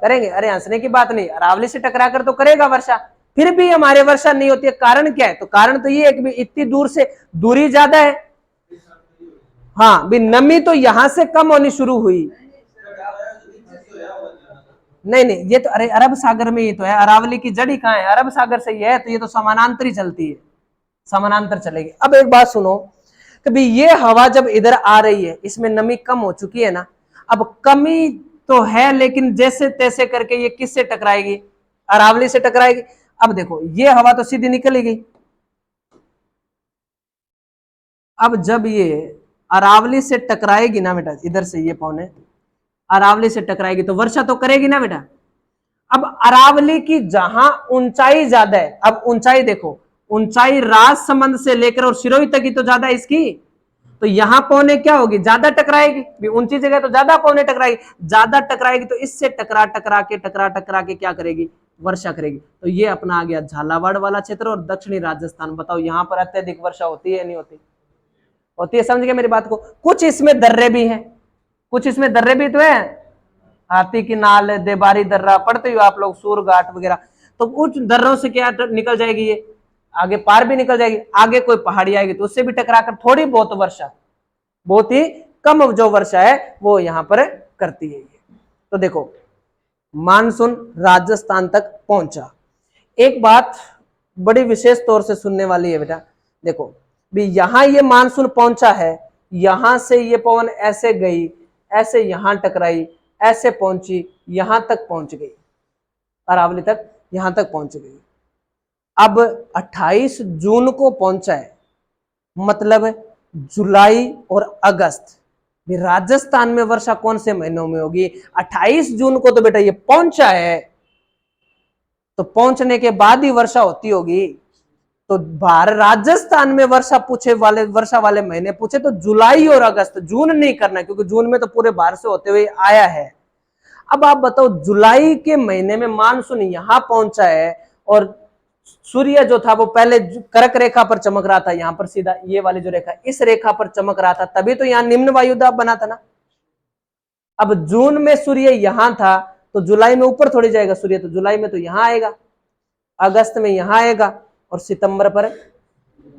करेंगे, अरे हंसने की बात नहीं, अरावली से टकरा कर तो करेगा वर्षा, फिर भी हमारे वर्षा नहीं होती है, कारण क्या है, तो कारण तो ये है कि इतनी दूर से दूरी ज्यादा है। हाँ भी नमी तो यहां से कम होनी शुरू हुई, नहीं ये तो अरे अरब सागर में ही तो है, अरावली की जड़ी कहाँ है, अरब सागर से ही है, तो ये तो समानांतर ही चलती है, समानांतर चलेगी। अब एक बात सुनो, कभी ये हवा जब इधर आ रही है, इसमें नमी कम हो चुकी है ना, अब कमी तो है, लेकिन जैसे तैसे करके ये किससे टकराएगी, अरावली से टकराएगी। अब देखो ये हवा तो सीधी निकलेगी, अब जब ये अरावली से टकराएगी ना बेटा, इधर से ये पौने अरावली से टकराएगी तो वर्षा तो करेगी ना बेटा। अब अरावली की जहां ऊंचाई ज्यादा है, अब ऊंचाई देखो, ऊंचाई राजसमंद से लेकर और सिरोही तक ही तो ज्यादा है इसकी, तो यहां पौने क्या होगी, ज्यादा टकराएगी, ऊंची जगह तो ज्यादा पौने टकराएगी, ज्यादा टकराएगी तो इससे टकरा टकरा के क्या करेगी, वर्षा करेगी। तो ये अपना आ गया झालावाड़ वाला क्षेत्र और दक्षिणी राजस्थान। बताओ यहां पर अत्यधिक वर्षा होती है नहीं होती, होती है, समझ गए मेरी बात को। कुछ इसमें दर्रे भी हैं, कुछ इसमें दर्रे भी तो है, हाथी की नाल, देबारी दर्रा पढ़ते हो आप लोग, सूर घाट वगैरह, तो उस दर्रों से क्या निकल जाएगी, ये आगे पार भी निकल जाएगी, आगे कोई पहाड़ी आएगी तो उससे भी टकराकर थोड़ी बहुत वर्षा, बहुत ही कम जो वर्षा है वो यहां पर करती है। तो देखो मानसून राजस्थान तक पहुंचा। एक बात बड़ी विशेष तौर से सुनने वाली है बेटा, देखो भी यहां ये मानसून पहुंचा है, यहां से ये पवन ऐसे गई, ऐसे यहां टकराई, ऐसे पहुंची, यहां तक पहुंच गई, अरावली तक, यहां तक पहुंच गई। अब 28 जून को पहुंचा है, मतलब जुलाई और अगस्त, राजस्थान में वर्षा कौन से महीनों में होगी, 28 जून को तो बेटा ये पहुंचा है, तो पहुंचने के बाद ही वर्षा होती होगी। तो राजस्थान में वर्षा वाले महीने पूछे तो जुलाई और अगस्त, जून नहीं करना, क्योंकि जून में तो पूरे बाहर से होते हुए आया है। अब आप बताओ जुलाई के महीने में मानसून यहां पहुंचा है, और सूर्य जो था वो पहले कर्क रेखा पर चमक रहा था, यहां पर सीधा ये वाली जो रेखा, इस रेखा पर चमक रहा था, तभी तो यहां निम्न वायुदाब बना था ना। अब जून में सूर्य यहां था, तो जुलाई में ऊपर थोड़ी जाएगा सूर्य, तो जुलाई में तो यहां आएगा, अगस्त में यहां आएगा, और सितंबर पर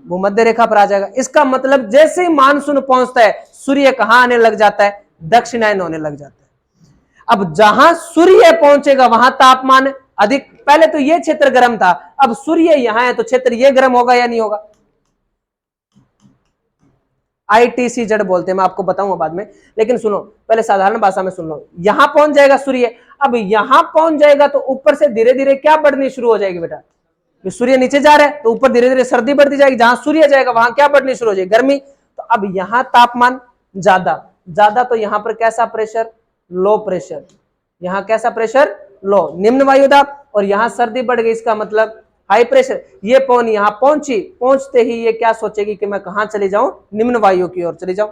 भूमध्य रेखा पर आ जाएगा। इसका मतलब जैसे ही मानसून पहुंचता है, सूर्य कहां आने लग जाता है, दक्षिणायन होने लग जाता है। अब जहां सूर्य पहुंचेगा वहां तापमान अधिक, पहले तो ये क्षेत्र गर्म था, अब सूर्य यहां है तो क्षेत्र ये गर्म होगा या नहीं होगा? ITC जड़ बोलते हैं, मैं आपको बताऊंगा बाद में, लेकिन सुनो पहले साधारण भाषा में सुन लो। यहां पहुंच जाएगा सूर्य, अब यहां पहुंच जाएगा तो ऊपर से धीरे धीरे क्या बढ़नी शुरू हो जाएगी बेटा? सूर्य नीचे जा रहा है तो ऊपर धीरे धीरे सर्दी बढ़ती जाएगी, जहां सूर्य जाएगा वहां क्या बढ़नी शुरू हो जाएगी? गर्मी। तो अब यहां तापमान ज्यादा ज्यादा, तो यहां पर कैसा प्रेशर? Low pressure. यहां कैसा प्रेशर? लो, निम्न वायुदाब। और यहां सर्दी बढ़ गई, इसका मतलब हाई प्रेशर। ये पवन यहां पहुंची, पहुंचते ही ये क्या सोचेगी कि मैं कहां चली जाऊं? निम्न वायु की ओर चली जाऊं।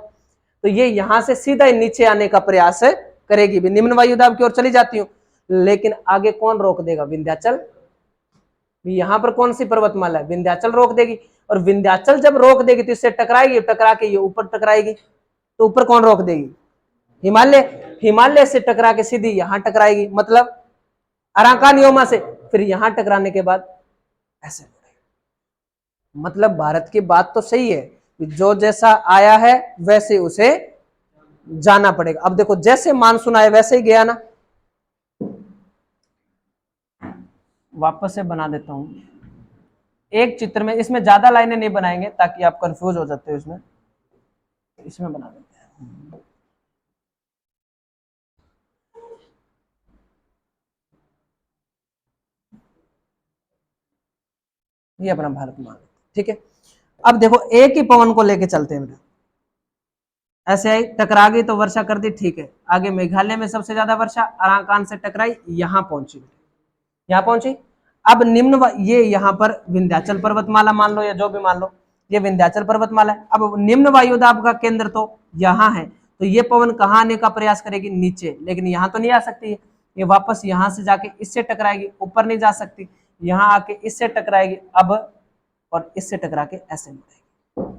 तो ये यहां से सीधा नीचे आने का प्रयास करेगी, भी निम्न वायुदाब की ओर चली जाती हूं। लेकिन आगे कौन रोक देगा? विंध्याचल। यहां पर कौन सी पर्वतमाला है? विंध्याचल रोक देगी। और विंध्याचल जब रोक देगी तो इससे टकराएगी, टकरा के ये ऊपर टकराएगी, तो ऊपर कौन रोक देगी? हिमालय। हिमालय से टकरा के सीधी यहां टकराएगी, मतलब अराकानियोमा से, फिर यहां टकराने के बाद ऐसे। मतलब भारत की बात तो सही है, जो जैसा आया है वैसे उसे जाना पड़ेगा। अब देखो जैसे मानसून आया वैसे ही गया ना। वापस से बना देता हूं एक चित्र में, इसमें ज्यादा लाइनें नहीं बनाएंगे ताकि आप कंफ्यूज हो जाते हो इसमें बना देते हैं। ये अपना भारत मान, ठीक है। अब देखो एक ही पवन को लेके चलते हैं बेटा। ऐसे आई, टकरा गई तो वर्षा कर दी, ठीक है। आगे मेघालय में सबसे ज्यादा वर्षा, अराकान से टकराई, यहां पहुंची, यहां पहुंची। अब निम्न ये यहां पर विंध्याचल पर्वतमाला मान लो या जो भी मान लो, ये विंध्याचल पर्वतमाला है। अब निम्न वायुदाब का केंद्र तो यहां है, तो ये पवन कहां आने का प्रयास करेगी? नीचे। लेकिन यहां तो नहीं आ सकती है, ये वापस यहां से जाके इससे टकराएगी, ऊपर नहीं जा सकती, यहां आके इससे टकराएगी अब, और इससे टकरा के ऐसे मुड़ेगी।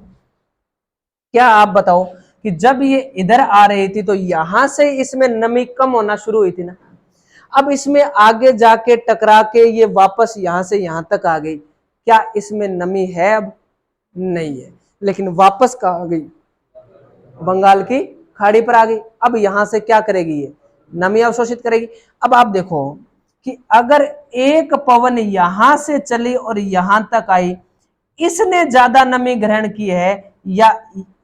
क्या आप बताओ कि जब ये इधर आ रही थी तो यहां से इसमें नमी कम होना शुरू हुई थी ना, अब इसमें आगे जाके टकरा के ये वापस यहां से यहां तक आ गई, क्या इसमें नमी है? अब नहीं है, लेकिन वापस कहां आ गई? बंगाल की खाड़ी पर आ गई। अब यहां से क्या करेगी? ये नमी अवशोषित करेगी। अब आप देखो कि अगर एक पवन यहां से चली और यहां तक आई, इसने ज्यादा नमी ग्रहण की है या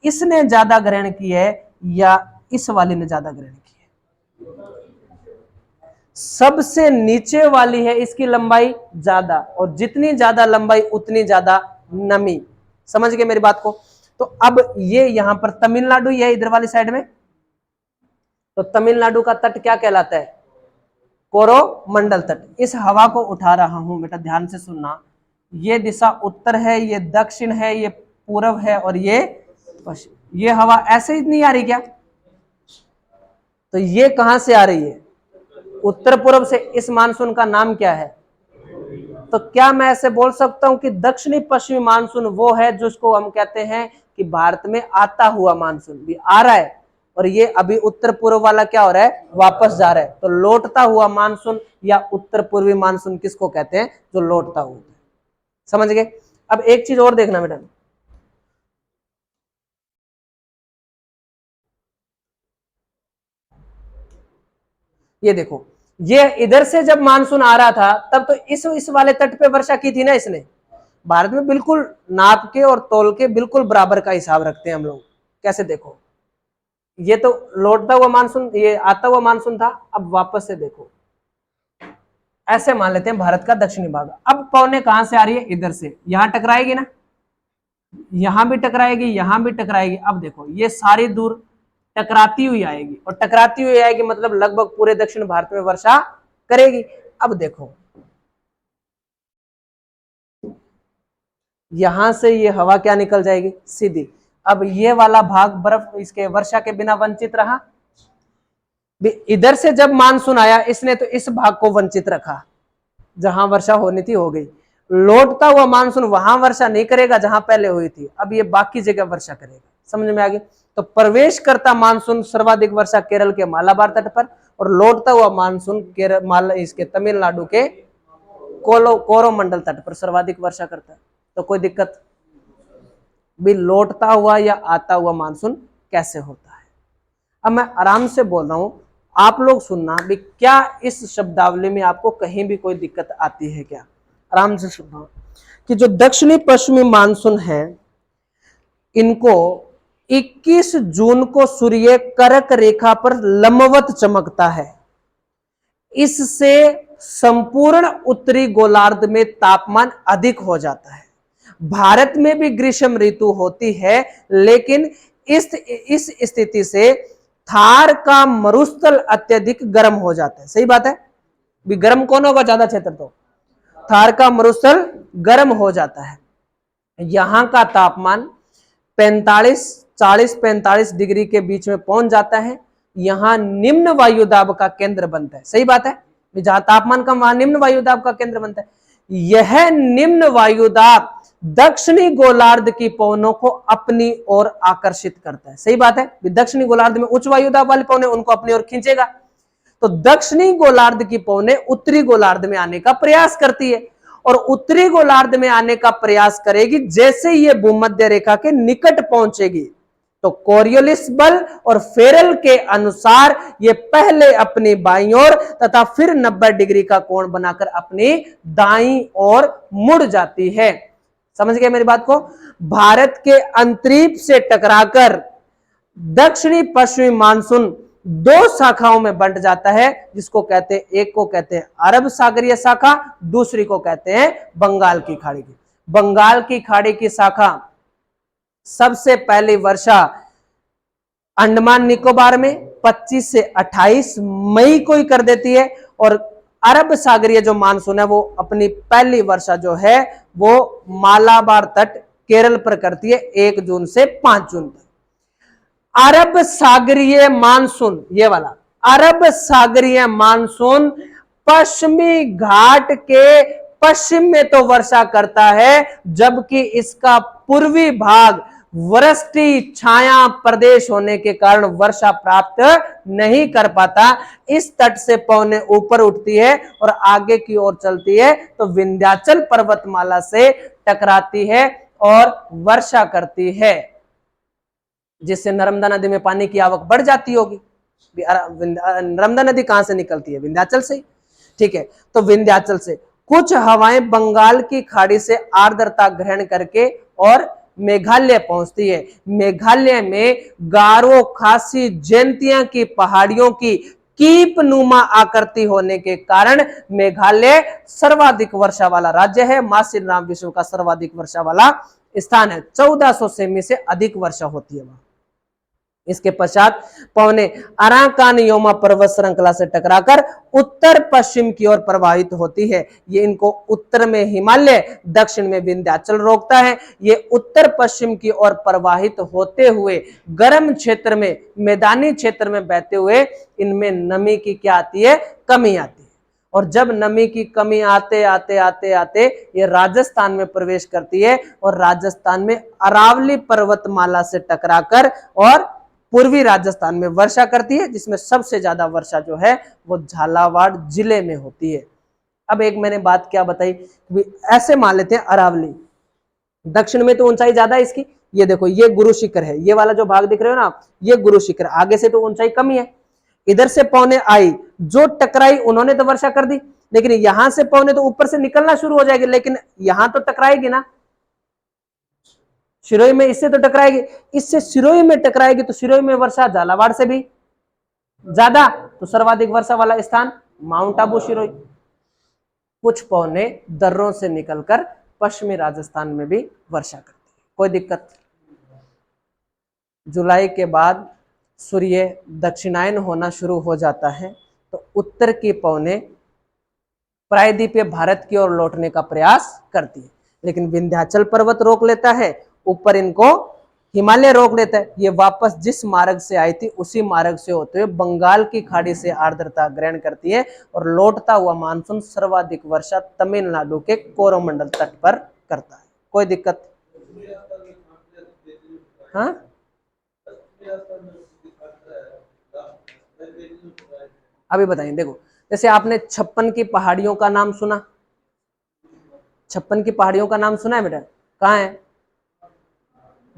इसने ज्यादा ग्रहण की है या इस वाले ने ज्यादा ग्रहण की है? सबसे नीचे वाली है, इसकी लंबाई ज्यादा, और जितनी ज्यादा लंबाई उतनी ज्यादा नमी। समझ गए मेरी बात को? तो अब ये यहां पर तमिलनाडु है, इधर वाली साइड में, तो तमिलनाडु का तट क्या कहलाता है? कोरोमंडल तट। इस हवा को उठा रहा हूं बेटा, ध्यान से सुनना। ये दिशा उत्तर है, ये दक्षिण है, ये पूर्व है, और ये पश्चिम। ये हवा ऐसे ही नहीं आ रही क्या? तो ये कहां से आ रही है? उत्तर पूर्व से। इस मानसून का नाम क्या है? तो क्या मैं ऐसे बोल सकता हूं कि दक्षिणी पश्चिमी मानसून वो है जिसको हम कहते हैं कि भारत में आता हुआ मानसून भी आ रहा है, और ये अभी उत्तर पूर्व वाला क्या हो रहा है? वापस जा रहा है। तो लौटता हुआ मानसून या उत्तर पूर्वी मानसून किसको कहते हैं? जो लौटता हुआ। समझ गए? अब एक चीज और देखना बेटा, ये देखो, ये इधर से जब मानसून आ रहा था तब तो इस वाले तट पे वर्षा की थी ना इसने। भारत में बिल्कुल नाप के और तोल के बिल्कुल बराबर का हिसाब रखते हैं हम लोग। कैसे? देखो, ये तो लौटता हुआ मानसून, ये आता हुआ मानसून था। अब वापस से देखो, ऐसे मान लेते हैं भारत का दक्षिणी भाग। अब पवने कहां से आ रही है? इधर से। यहां टकराएगी ना, यहां भी टकराएगी, यहां भी टकराएगी। अब देखो ये सारी दूर टकराती हुई आएगी, और टकराती हुई आएगी मतलब लगभग पूरे दक्षिण भारत में वर्षा करेगी। अब देखो यहां से ये हवा क्या निकल जाएगी? सीधी। अब ये वाला भाग बर्फ इसके वर्षा के बिना वंचित रहा। इधर से जब मानसून आया इसने तो इस भाग को वंचित रखा, जहां वर्षा होनी थी हो गई। लौटता हुआ मानसून वहां वर्षा नहीं करेगा जहां पहले हुई थी, अब ये बाकी जगह वर्षा करेगा। समझ में आ गई? तो प्रवेश करता मानसून सर्वाधिक वर्षा केरल के मालाबार तट पर, और लौटता हुआ मानसून केरल इसके तमिलनाडु के कोरोमंडल तट पर सर्वाधिक वर्षा करता है। तो कोई दिक्कत भी? लौटता हुआ या आता हुआ मानसून कैसे होता है? अब मैं आराम से बोल रहा हूं, आप लोग सुनना भी, क्या इस शब्दावली में आपको कहीं भी कोई दिक्कत आती है क्या? आराम से सुनना कि जो दक्षिणी पश्चिमी मानसून है, इनको 21 जून को सूर्य कर्क रेखा पर लंबवत चमकता है। इससे संपूर्ण उत्तरी गोलार्ध में तापमान अधिक हो जाता है। भारत में भी ग्रीष्म ऋतु होती है, लेकिन इस स्थिति से थार का मरुस्थल अत्यधिक गर्म हो जाता है। सही बात है, भी गर्म कौन होगा ज्यादा क्षेत्र? तो थार का मरुस्थल गर्म हो जाता है। यहां का तापमान 40-45 डिग्री के बीच में पहुंच जाता है। यहां निम्न वायुदाब का केंद्र बनता है। सही बात है, जहां तापमान कम वहां निम्न वायुदाब का केंद्र बनता है। यह निम्न वायुदाब दक्षिणी गोलार्ध की पवनों को अपनी ओर आकर्षित करता है। सही बात है, दक्षिणी गोलार्ध में उच्च वायुदाब वाली पवनें उनको अपनी ओर खींचेगा। तो दक्षिणी गोलार्ध की पवनें उत्तरी गोलार्ध में आने का प्रयास करती है, और उत्तरी गोलार्ध में आने का प्रयास करेगी जैसे ये भूमध्य रेखा के निकट पहुंचेगी। तो कोरियोलिस बल और फेरल के अनुसार ये पहले अपनी बाईं ओर तथा फिर 90 डिग्री का कोण बनाकर अपनी दाईं ओर मुड़ जाती है। समझ गए मेरी बात को? भारत के अंतरिक्ष से टकराकर दक्षिणी पश्चिमी मानसून दो शाखाओं में बंट जाता है, जिसको कहते हैं, एक को कहते हैं अरब सागरीय शाखा, दूसरी को कहते हैं बंगाल की खाड़ी की। बंगाल की खाड़ी की शाखा सबसे पहली वर्षा अंडमान निकोबार में 25 से 28 मई को ही कर देती है, और अरब सागरीय जो मानसून है वो अपनी पहली वर्षा जो है वो मालाबार तट केरल पर करती है 1 जून से 5 जून तक। अरब सागरीय मानसून, ये वाला अरब सागरीय मानसून पश्चिमी घाट के पश्चिम में तो वर्षा करता है, जबकि इसका पूर्वी भाग वृष्टि छाया प्रदेश होने के कारण वर्षा प्राप्त नहीं कर पाता। इस तट से पवनें ऊपर उठती है और आगे की ओर चलती है, तो विंध्याचल पर्वतमाला से टकराती है और वर्षा करती है, जिससे नर्मदा नदी में पानी की आवक बढ़ जाती होगी। नर्मदा नदी कहां से निकलती है? विंध्याचल से। ठीक है, तो विंध्याचल से कुछ हवाएं बंगाल की खाड़ी से आर्द्रता ग्रहण करके और मेघालय पहुंचती है। मेघालय में गारो, खासी, जयंतिया की पहाड़ियों की कीप नुमा आकृति होने के कारण मेघालय सर्वाधिक वर्षा वाला राज्य है। मां श्री राम विश्व का सर्वाधिक वर्षा वाला स्थान है। 1400 सेमी से अधिक वर्षा होती है वहां। इसके पश्चात पवने अराकानयोमा पर्वत श्रृंखला से टकराकर उत्तर पश्चिम की ओर प्रवाहित होती है। ये इनको उत्तर में हिमालय, दक्षिण में विंध्याचल रोकता है। ये उत्तर पश्चिम की ओर प्रवाहित होते हुए गर्म क्षेत्र में, मैदानी क्षेत्र में बहते हुए इनमें नमी की क्या आती है? कमी आती है। और जब नमी की कमी आते आते आते आते ये राजस्थान में प्रवेश करती है, और राजस्थान में अरावली पर्वतमाला से टकराकर और पूर्वी राजस्थान में वर्षा करती है, जिसमें सबसे ज्यादा वर्षा जो है वो झालावाड़ जिले में होती है। अब एक मैंने बात क्या बताई, ऐसे मान लेते हैं अरावली दक्षिण में तो ऊंचाई ज्यादा है इसकी। ये देखो, ये गुरु शिखर है, ये वाला जो भाग दिख रहे हो ना, ये गुरु शिखर। आगे से तो ऊंचाई कम ही है। इधर से पवने आई, जो टकराई उन्होंने तो वर्षा कर दी, लेकिन यहां से पवने तो ऊपर से निकलना शुरू हो जाएगी, लेकिन यहां तो टकराएगी ना, सिरोही में इससे तो टकराएगी, इससे सिरोही में टकराएगी, तो सिरोही में वर्षा झालावाड़ से भी ज्यादा, तो सर्वाधिक वर्षा वाला स्थान माउंट आबू सिरोही। कुछ पवने दर्रों से निकलकर पश्चिमी राजस्थान में भी वर्षा करती है। कोई दिक्कत? जुलाई के बाद सूर्य दक्षिणायन होना शुरू हो जाता है, तो उत्तर की पवने प्रायद्वीपीय भारत की ओर लौटने का प्रयास करती है, लेकिन विंध्याचल पर्वत रोक लेता है, ऊपर इनको हिमालय रोक लेता है। ये वापस जिस मार्ग से आई थी उसी मार्ग से होते हुए बंगाल की खाड़ी से आर्द्रता ग्रहण करती है, और लौटता हुआ मानसून सर्वाधिक वर्षा तमिलनाडु के कोरोमंडल तट पर करता है। कोई दिक्कत? हाँ, अभी बताएं। देखो, जैसे आपने 56 की पहाड़ियों का नाम सुना, 56 की पहाड़ियों का नाम सुना है बेटा? कहाँ है?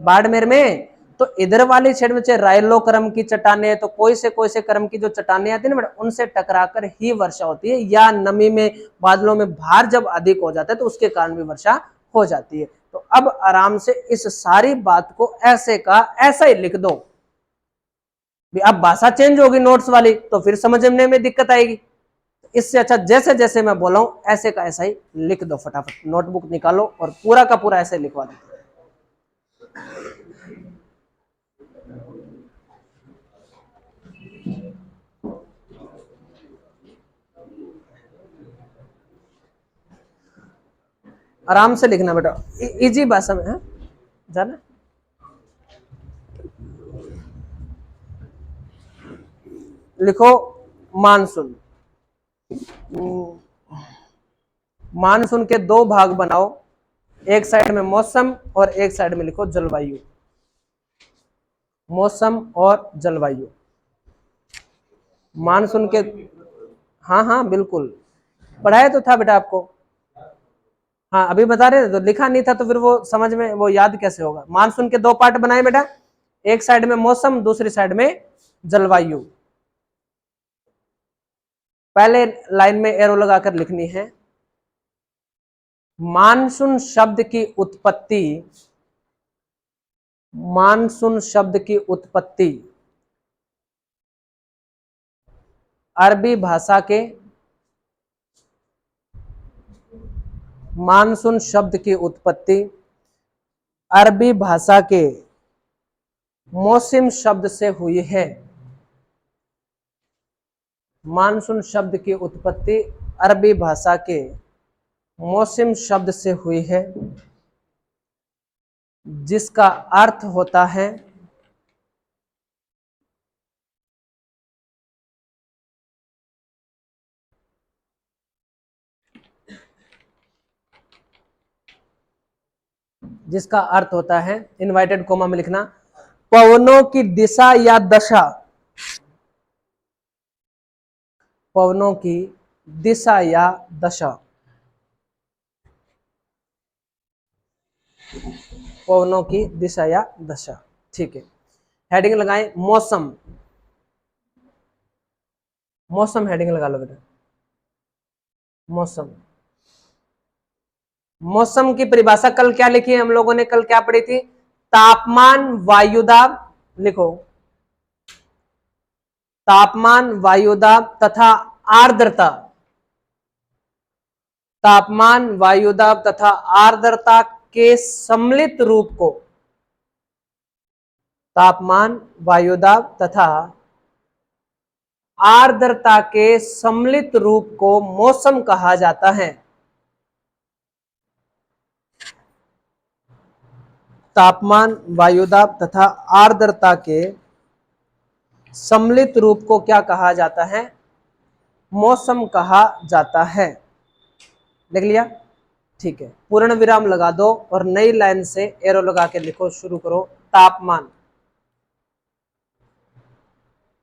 बाड़मेर में। तो इधर वाली साइड में चाहे राइलो क्रम की चट्टाने, तो कोई से क्रम की जो चट्टाने आती है ना बेटा, उनसे टकराकर ही वर्षा होती है, या नमी में बादलों में भार जब अधिक हो जाता है तो उसके कारण भी वर्षा हो जाती है। तो अब आराम से इस सारी बात को ऐसे का ऐसा ही लिख दो। अब भाषा चेंज होगी नोट्स वाली तो फिर समझने में दिक्कत आएगी। इससे अच्छा जैसे जैसे मैं बोला हूं ऐसे का ऐसा ही लिख दो, फटाफट नोटबुक निकालो और पूरा का पूरा ऐसे लिखवा दो। आराम से लिखना बेटा, इजी भाषा में है जाना। लिखो मानसून। मानसून के दो भाग बनाओ, एक साइड में मौसम और एक साइड में लिखो जलवायु। मौसम और जलवायु मानसून के, हाँ हाँ बिल्कुल पढ़ाया तो था बेटा आपको। हाँ अभी बता रहे थे तो लिखा नहीं था तो फिर वो समझ में वो याद कैसे होगा। मानसून के दो पार्ट बनाए बेटा, एक साइड में मौसम दूसरी साइड में जलवायु। पहले लाइन में एरो लगाकर लिखनी है। मानसून शब्द की उत्पत्ति, मानसून शब्द की उत्पत्ति अरबी भाषा के, मानसून शब्द की उत्पत्ति अरबी भाषा के मौसम शब्द से हुई है। मानसून शब्द की उत्पत्ति अरबी भाषा के मौसम शब्द से हुई है, जिसका अर्थ होता है जिसका अर्थ होता है, इनवर्टेड कोमा में लिखना, पवनों की दिशा या दशा। पवनों की दिशा या दशा, पवनों की दिशा या दशा। ठीक है, हेडिंग लगाएं मौसम। मौसम हेडिंग लगा लो बेटा, मौसम। मौसम की परिभाषा कल क्या लिखी है हम लोगों ने, कल क्या पढ़ी थी? तापमान, वायुदाब। लिखो तापमान, वायुदाब तथा आर्द्रता। तापमान, वायुदाब तथा आर्द्रता के सम्मिलित रूप को, तापमान, वायुदाब तथा आर्द्रता के सम्मिलित रूप को मौसम कहा जाता है। तापमान, वायुदाब तथा आर्द्रता के सम्मिलित रूप को क्या कहा जाता है? मौसम कहा जाता है। लिख लिया? ठीक है, पूर्ण विराम लगा दो और नई लाइन से एरो लगा के लिखो, शुरू करो। तापमान,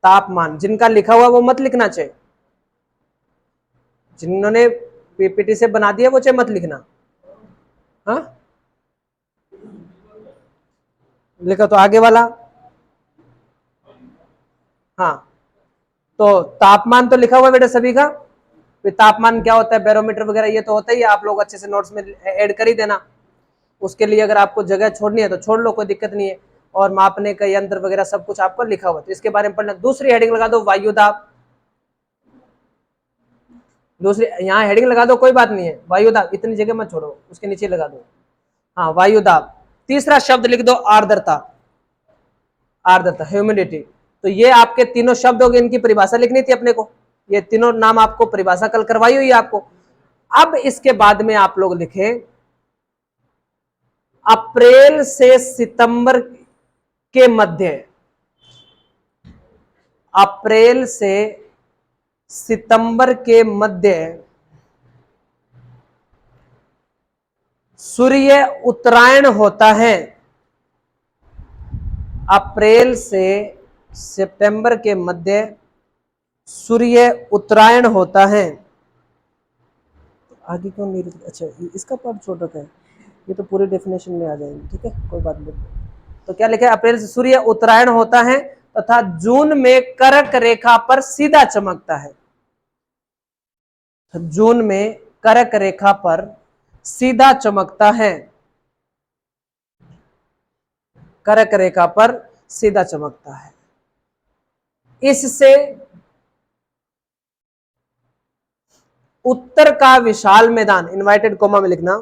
तापमान जिनका लिखा हुआ वो मत लिखना, चाहिए जिन्होंने पीपीटी से बना दिया वो चाहे मत लिखना। हाँ लिखा तो आगे वाला। हाँ तो तापमान तो लिखा हुआ बेटा सभी का। फिर तापमान क्या होता है, बैरोमीटर वगैरह ये तो होता ही है, आप लोग अच्छे से नोट्स में ऐड कर ही देना। उसके लिए अगर आपको जगह छोड़नी है तो छोड़ लो, कोई दिक्कत नहीं है। और मापने का यंत्र वगैरह सब कुछ आपको लिखा हुआ, तो इसके बारे में पढ़ना। दूसरी हेडिंग लगा दो वायुदाब। दूसरी यहाँ हेडिंग लगा दो, कोई बात नहीं है, वायुदाब इतनी जगह मत छोड़ो, उसके नीचे लगा दो। हाँ वायुदाब। तीसरा शब्द लिख दो आर्द्रता। आर्द्रता, ह्यूमिडिटी। तो ये आपके तीनों शब्द हो गए, इनकी परिभाषा लिखनी थी अपने को। ये तीनों नाम आपको परिभाषा कल करवाई हुई है आपको। अब इसके बाद में आप लोग लिखें अप्रैल से सितंबर के मध्य, अप्रैल से सितंबर के मध्य सूर्य उत्तरायण होता है। अप्रैल से सितंबर के मध्य सूर्य उत्तरायण होता है। आगे क्यों नहीं? अच्छा इसका पार्ट छोड़ रखा है, ये तो पूरे डेफिनेशन में आ जाएंगे। ठीक है कोई बात नहीं। तो क्या लिखा है, अप्रैल से सूर्य उत्तरायण होता है तथा जून में कर्क रेखा पर सीधा चमकता है। जून में कर्क रेखा पर सीधा चमकता है, कर्क रेखा पर सीधा चमकता है। इससे उत्तर का विशाल मैदान, इनवर्टेड कोमा में लिखना,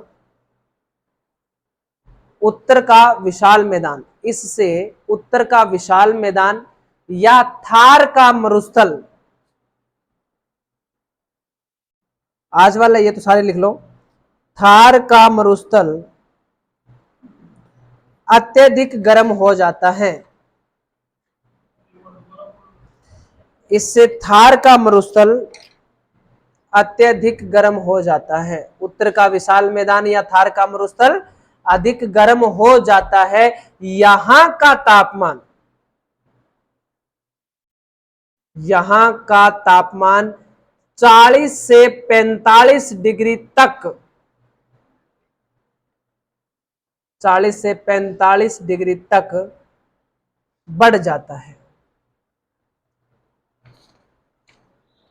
उत्तर का विशाल मैदान, इससे उत्तर का विशाल मैदान या थार का मरुस्थल, आज वाला ये तो सारे लिख लो, थार का मरुस्थल अत्यधिक गर्म हो जाता है। इससे थार का मरुस्थल अत्यधिक गर्म हो जाता है। उत्तर का विशाल मैदान या थार का मरुस्थल अधिक गर्म हो जाता है। यहां का तापमान, यहां का तापमान 40 से 45 डिग्री तक, 40 से 45 डिग्री तक बढ़ जाता है,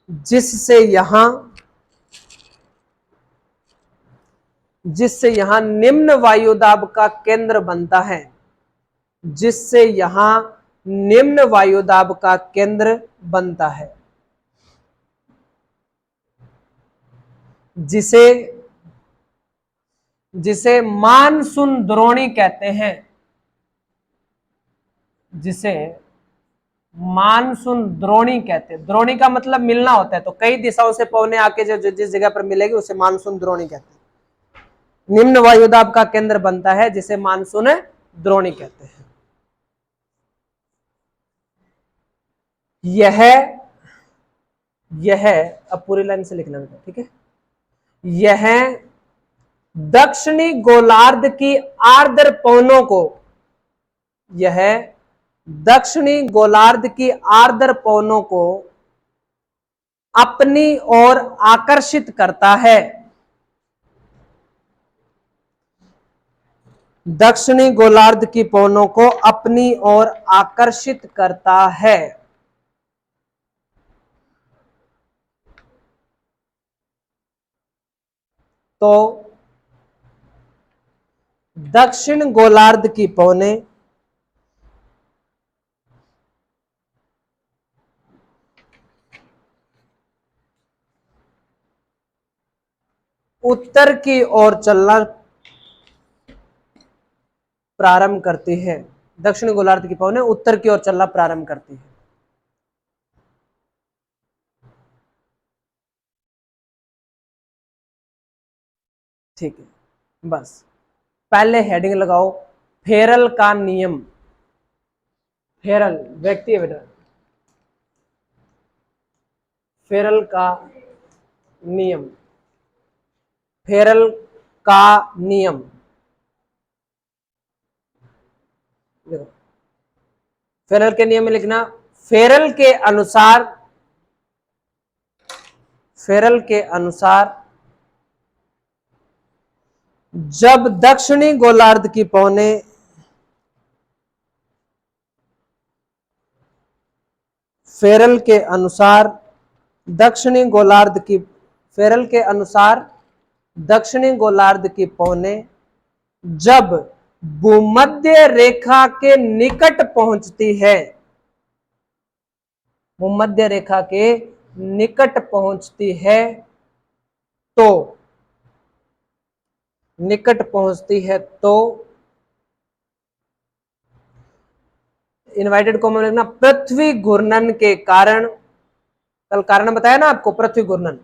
जिससे यहां निम्न वायुदाब का केंद्र बनता है, जिससे यहां निम्न वायुदाब का केंद्र बनता है, जिसे मानसून द्रोणी कहते हैं, जिसे मानसून द्रोणी कहते हैं। द्रोणी का मतलब मिलना होता है, तो कई दिशाओं से पवने आके जो जिस जगह पर मिलेगी उसे मानसून द्रोणी कहते हैं। निम्न वायुदाब का केंद्र बनता है, जिसे मानसून द्रोणी कहते हैं। यह अब पूरी लाइन से लिखना बेटा, ठीक है। यह दक्षिणी गोलार्ध की आर्द्र पवनों को, यह दक्षिणी गोलार्ध की आर्द्र पवनों को अपनी ओर आकर्षित करता है। दक्षिणी गोलार्ध की पवनों को अपनी ओर आकर्षित करता है। तो दक्षिण गोलार्ध की पवनें उत्तर की ओर चलना प्रारंभ करती है। दक्षिण गोलार्ध की पवनें उत्तर की ओर चलना प्रारंभ करती है। ठीक है, बस पहले हेडिंग लगाओ, फेरल का नियम। फेरल व्यक्ति है बेटा, फेरल का नियम, फेरल का नियम। देखो, फेरल के नियम में लिखना, फेरल के अनुसार, फेरल के अनुसार जब दक्षिणी गोलार्ध की पवनें फेरल के अनुसार दक्षिणी गोलार्ध की, फेरल के अनुसार दक्षिणी गोलार्ध की पवनें जब भूमध्य रेखा के निकट पहुंचती है, भूमध्य रेखा के निकट पहुंचती है, तो निकट पहुंचती है तो इनवाइटेड को लिखना, पृथ्वी घूर्णन के कारण, कल कारण बताया ना आपको, पृथ्वी घूर्णन,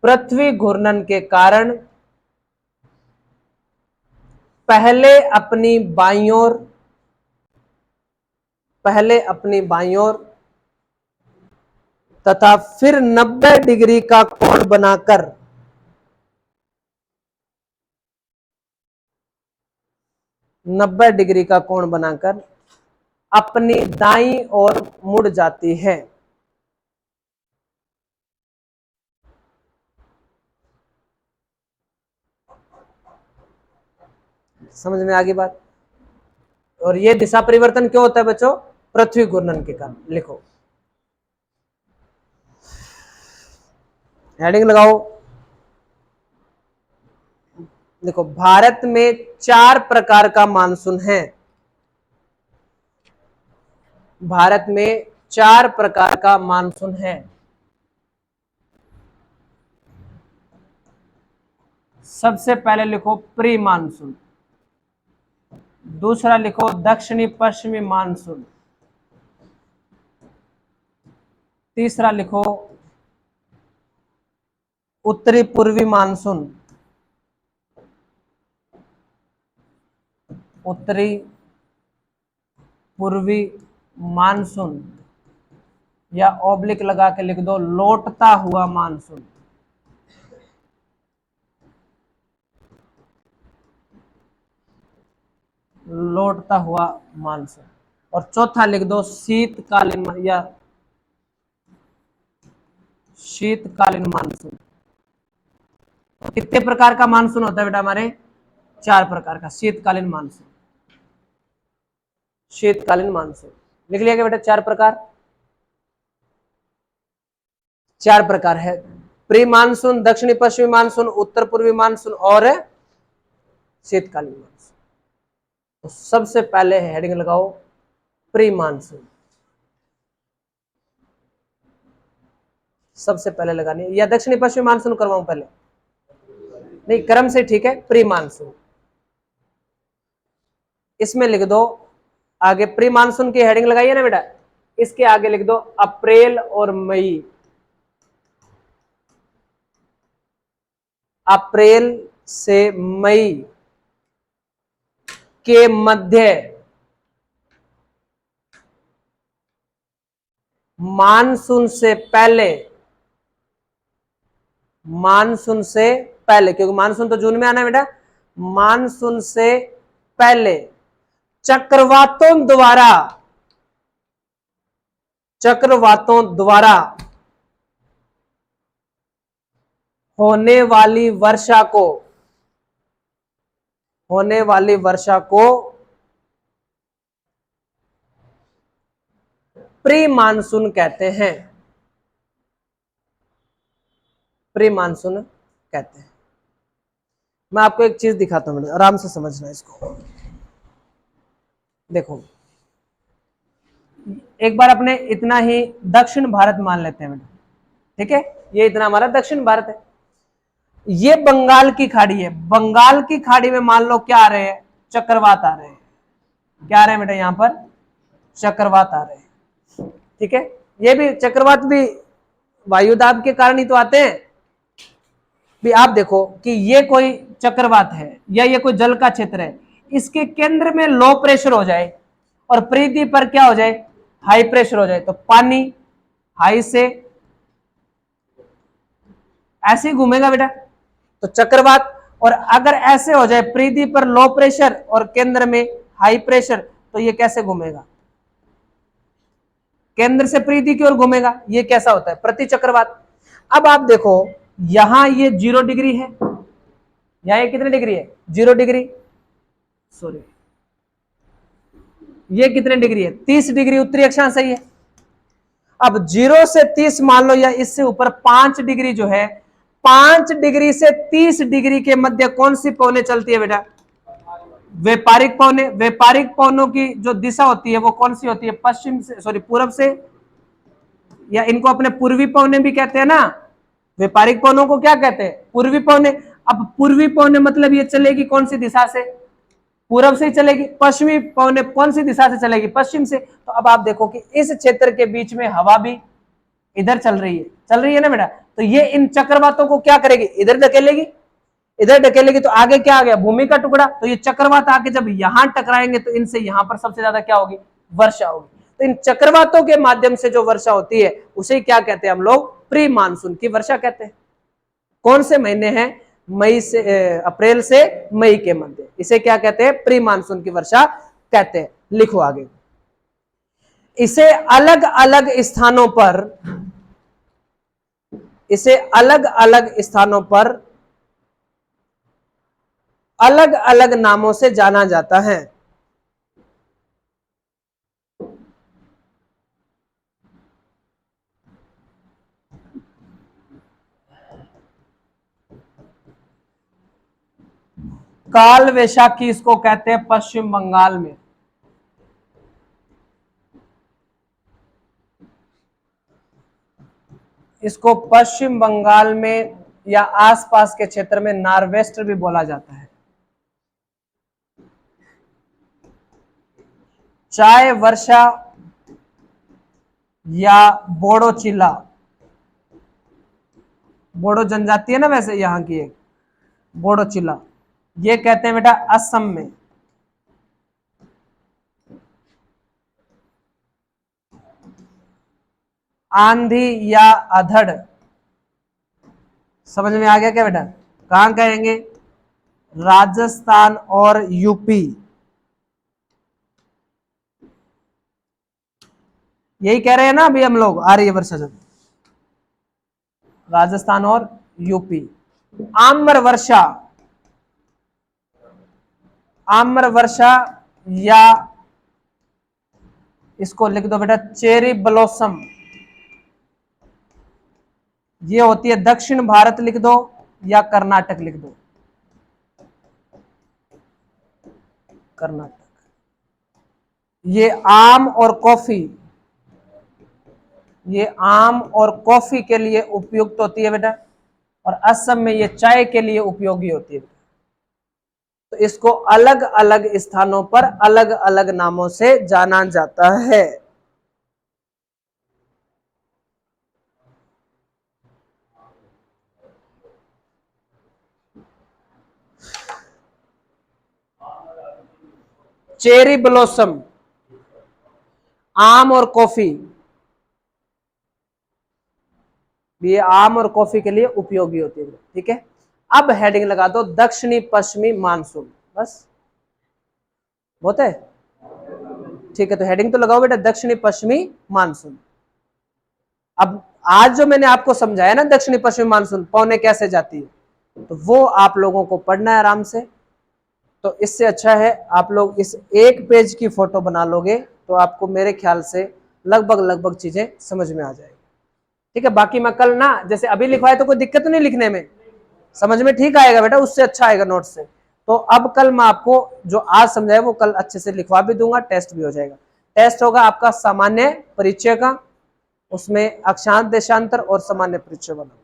पृथ्वी घूर्णन के कारण पहले अपनी बाईं ओर, पहले अपनी बाईं ओर तथा फिर 90 डिग्री का कोण बनाकर, 90 डिग्री का कोण बनाकर अपनी दाईं ओर मुड़ जाती है। समझ में आ गई बात? और ये दिशा परिवर्तन क्यों होता है बच्चों? पृथ्वी घूर्णन के कारण। लिखो, हेडिंग लगाओ। देखो, भारत में 4 प्रकार का मानसून है। भारत में 4 प्रकार का मानसून है। सबसे पहले लिखो प्री मानसून, दूसरा लिखो दक्षिणी पश्चिमी मानसून, तीसरा लिखो उत्तरी पूर्वी मानसून, उत्तरी पूर्वी मानसून, या ऑब्लिक लगा के लिख दो लौटता हुआ मानसून। लौटता हुआ मानसून। और चौथा लिख दो शीतकालीन या शीतकालीन मानसून। कितने प्रकार का मानसून होता है बेटा हमारे? 4 प्रकार का शीतकालीन मानसून। शीतकालीन मानसून लिख लिया क्या बेटा? 4 प्रकार, 4 प्रकार है। प्री मानसून, दक्षिणी पश्चिमी मानसून, उत्तर पूर्वी मानसून और शीतकालीन मानसून। तो सबसे पहले हेडिंग लगाओ प्री मानसून। सबसे पहले लगानी है, या दक्षिणी पश्चिमी मानसून करवाऊं पहले? नहीं, क्रम से ठीक है। प्री मानसून इसमें लिख दो आगे। प्री मानसून की हेडिंग लगाइए ना बेटा, इसके आगे लिख दो अप्रैल और मई। अप्रैल से मई के मध्य मानसून से पहले, मानसून से पहले, क्योंकि मानसून तो जून में आना है बेटा, मानसून से पहले चक्रवातों द्वारा होने वाली वर्षा को प्री मानसून कहते हैं। प्री मानसून कहते हैं। मैं आपको एक चीज दिखाता हूं, आराम से समझना इसको। देखो, एक बार अपने इतना ही दक्षिण भारत मान लेते हैं बेटा, ठीक है? ये इतना हमारा दक्षिण भारत है। ये बंगाल की खाड़ी है। बंगाल की खाड़ी में मान लो क्या आ रहे हैं? चक्रवात आ रहे हैं। क्या आ रहे हैं बेटा? यहां पर चक्रवात आ रहे हैं, ठीक है? ये भी चक्रवात भी वायुदाब के कारण ही तो आते हैं। भी आप देखो कि ये कोई चक्रवात है या ये कोई जल का क्षेत्र है, इसके केंद्र में लो प्रेशर हो जाए और परिधि पर क्या हो जाए? हाई प्रेशर हो जाए, तो पानी हाई से ऐसे ही घूमेगा बेटा, तो चक्रवात। और अगर ऐसे हो जाए परिधि पर लो प्रेशर और केंद्र में हाई प्रेशर, तो ये कैसे घूमेगा? केंद्र से परिधि की ओर घूमेगा। ये कैसा होता है? प्रति चक्रवात। अब आप देखो, यहां ये 0 डिग्री है, यहां ये कितने डिग्री है? 0 डिग्री। सॉरी, ये कितने डिग्री है? 30 डिग्री उत्तरी अक्षांश है ये। अब 0 से 30 मान लो, या इससे ऊपर 5 डिग्री जो है, 5 डिग्री से 30 डिग्री के मध्य कौन सी पवनें चलती है बेटा? व्यापारिक पवनें। व्यापारिक पवनों की जो दिशा होती है वो कौन सी होती है? पश्चिम से, सॉरी पूरब से, या इनको अपने पूर्वी पवनें भी कहते हैं ना। व्यापारिक पवनों को क्या कहते हैं? पूर्वी पवनें। अब पूर्वी पवनें मतलब ये चलेगी कौन सी दिशा से? पूरब से ही चलेगी। पश्चिमी पवनें कौन सी दिशा से चलेगी? पश्चिम से। तो अब आप देखो कि इस क्षेत्र के बीच में हवा भी इधर चल रही है ना बेटा, तो ये इन चक्रवातों को क्या करेगी? इधर ढकेलेगी। इधर ढकेलेगी तो आगे क्या आ गया? भूमि का टुकड़ा। तो ये चक्रवात आके जब यहां टकराएंगे तो इनसे यहां पर सबसे ज्यादा क्या होगी? वर्षा होगी। तो इन चक्रवातों के माध्यम से जो वर्षा होती है उसे क्या कहते हैं हम लोग? प्री मानसून की वर्षा कहते हैं। कौन से महीने हैं? मई से अप्रैल से मई के मध्य, इसे क्या कहते हैं? प्री मानसून की वर्षा कहते हैं। लिखो आगे। इसे अलग अलग स्थानों पर, इसे अलग अलग स्थानों पर अलग अलग नामों से जाना जाता है। काल वैशाखी इसको कहते हैं पश्चिम बंगाल में। इसको पश्चिम बंगाल में या आसपास के क्षेत्र में नॉर्वेस्टर भी बोला जाता है। चाय वर्षा या बोडो चिल्ला, बोडो जनजाति है ना वैसे यहाँ की एक, बोडो चिल्ला, ये कहते हैं बेटा असम में। आंधी या अधड़, समझ में आ गया क्या बेटा? कहां कहेंगे? राजस्थान और यूपी, यही कह रहे हैं ना अभी हम लोग, आ रही है वर्षा जब, राजस्थान और यूपी। आम्र वर्षा, आम्र वर्षा या इसको लिख दो बेटा चेरी ब्लॉसम, ये होती है दक्षिण भारत लिख दो या कर्नाटक लिख दो, कर्नाटक। ये आम और कॉफी, ये आम और कॉफी के लिए उपयुक्त होती है बेटा, और असम में ये चाय के लिए उपयोगी होती है। तो इसको अलग अलग स्थानों पर अलग अलग नामों से जाना जाता है। चेरी ब्लॉसम, आम और कॉफी, ये आम और कॉफी के लिए उपयोगी होती है। ठीक है, अब हेडिंग लगा दो दक्षिणी पश्चिमी मानसून, बस बहुत है। ठीक है, तो हेडिंग तो लगाओ बेटा दक्षिणी पश्चिमी मानसून। अब आज जो मैंने आपको समझाया ना दक्षिणी पश्चिमी मानसून पौने कैसे जाती है, तो वो आप लोगों को पढ़ना है आराम से। तो इससे अच्छा है आप लोग इस एक पेज की फोटो बना लोगे तो आपको मेरे ख्याल से लगभग लगभग चीजें समझ में आ जाएगी। ठीक है, बाकी मैं कल ना जैसे अभी लिखवाए तो कोई दिक्कत नहीं लिखने में, समझ में ठीक आएगा बेटा, उससे अच्छा आएगा नोट से। तो अब कल मैं आपको जो आज समझाया वो कल अच्छे से लिखवा भी दूंगा, टेस्ट भी हो जाएगा। टेस्ट होगा आपका सामान्य परिचय का, उसमें अक्षांश देशांतर और सामान्य परिचय बना।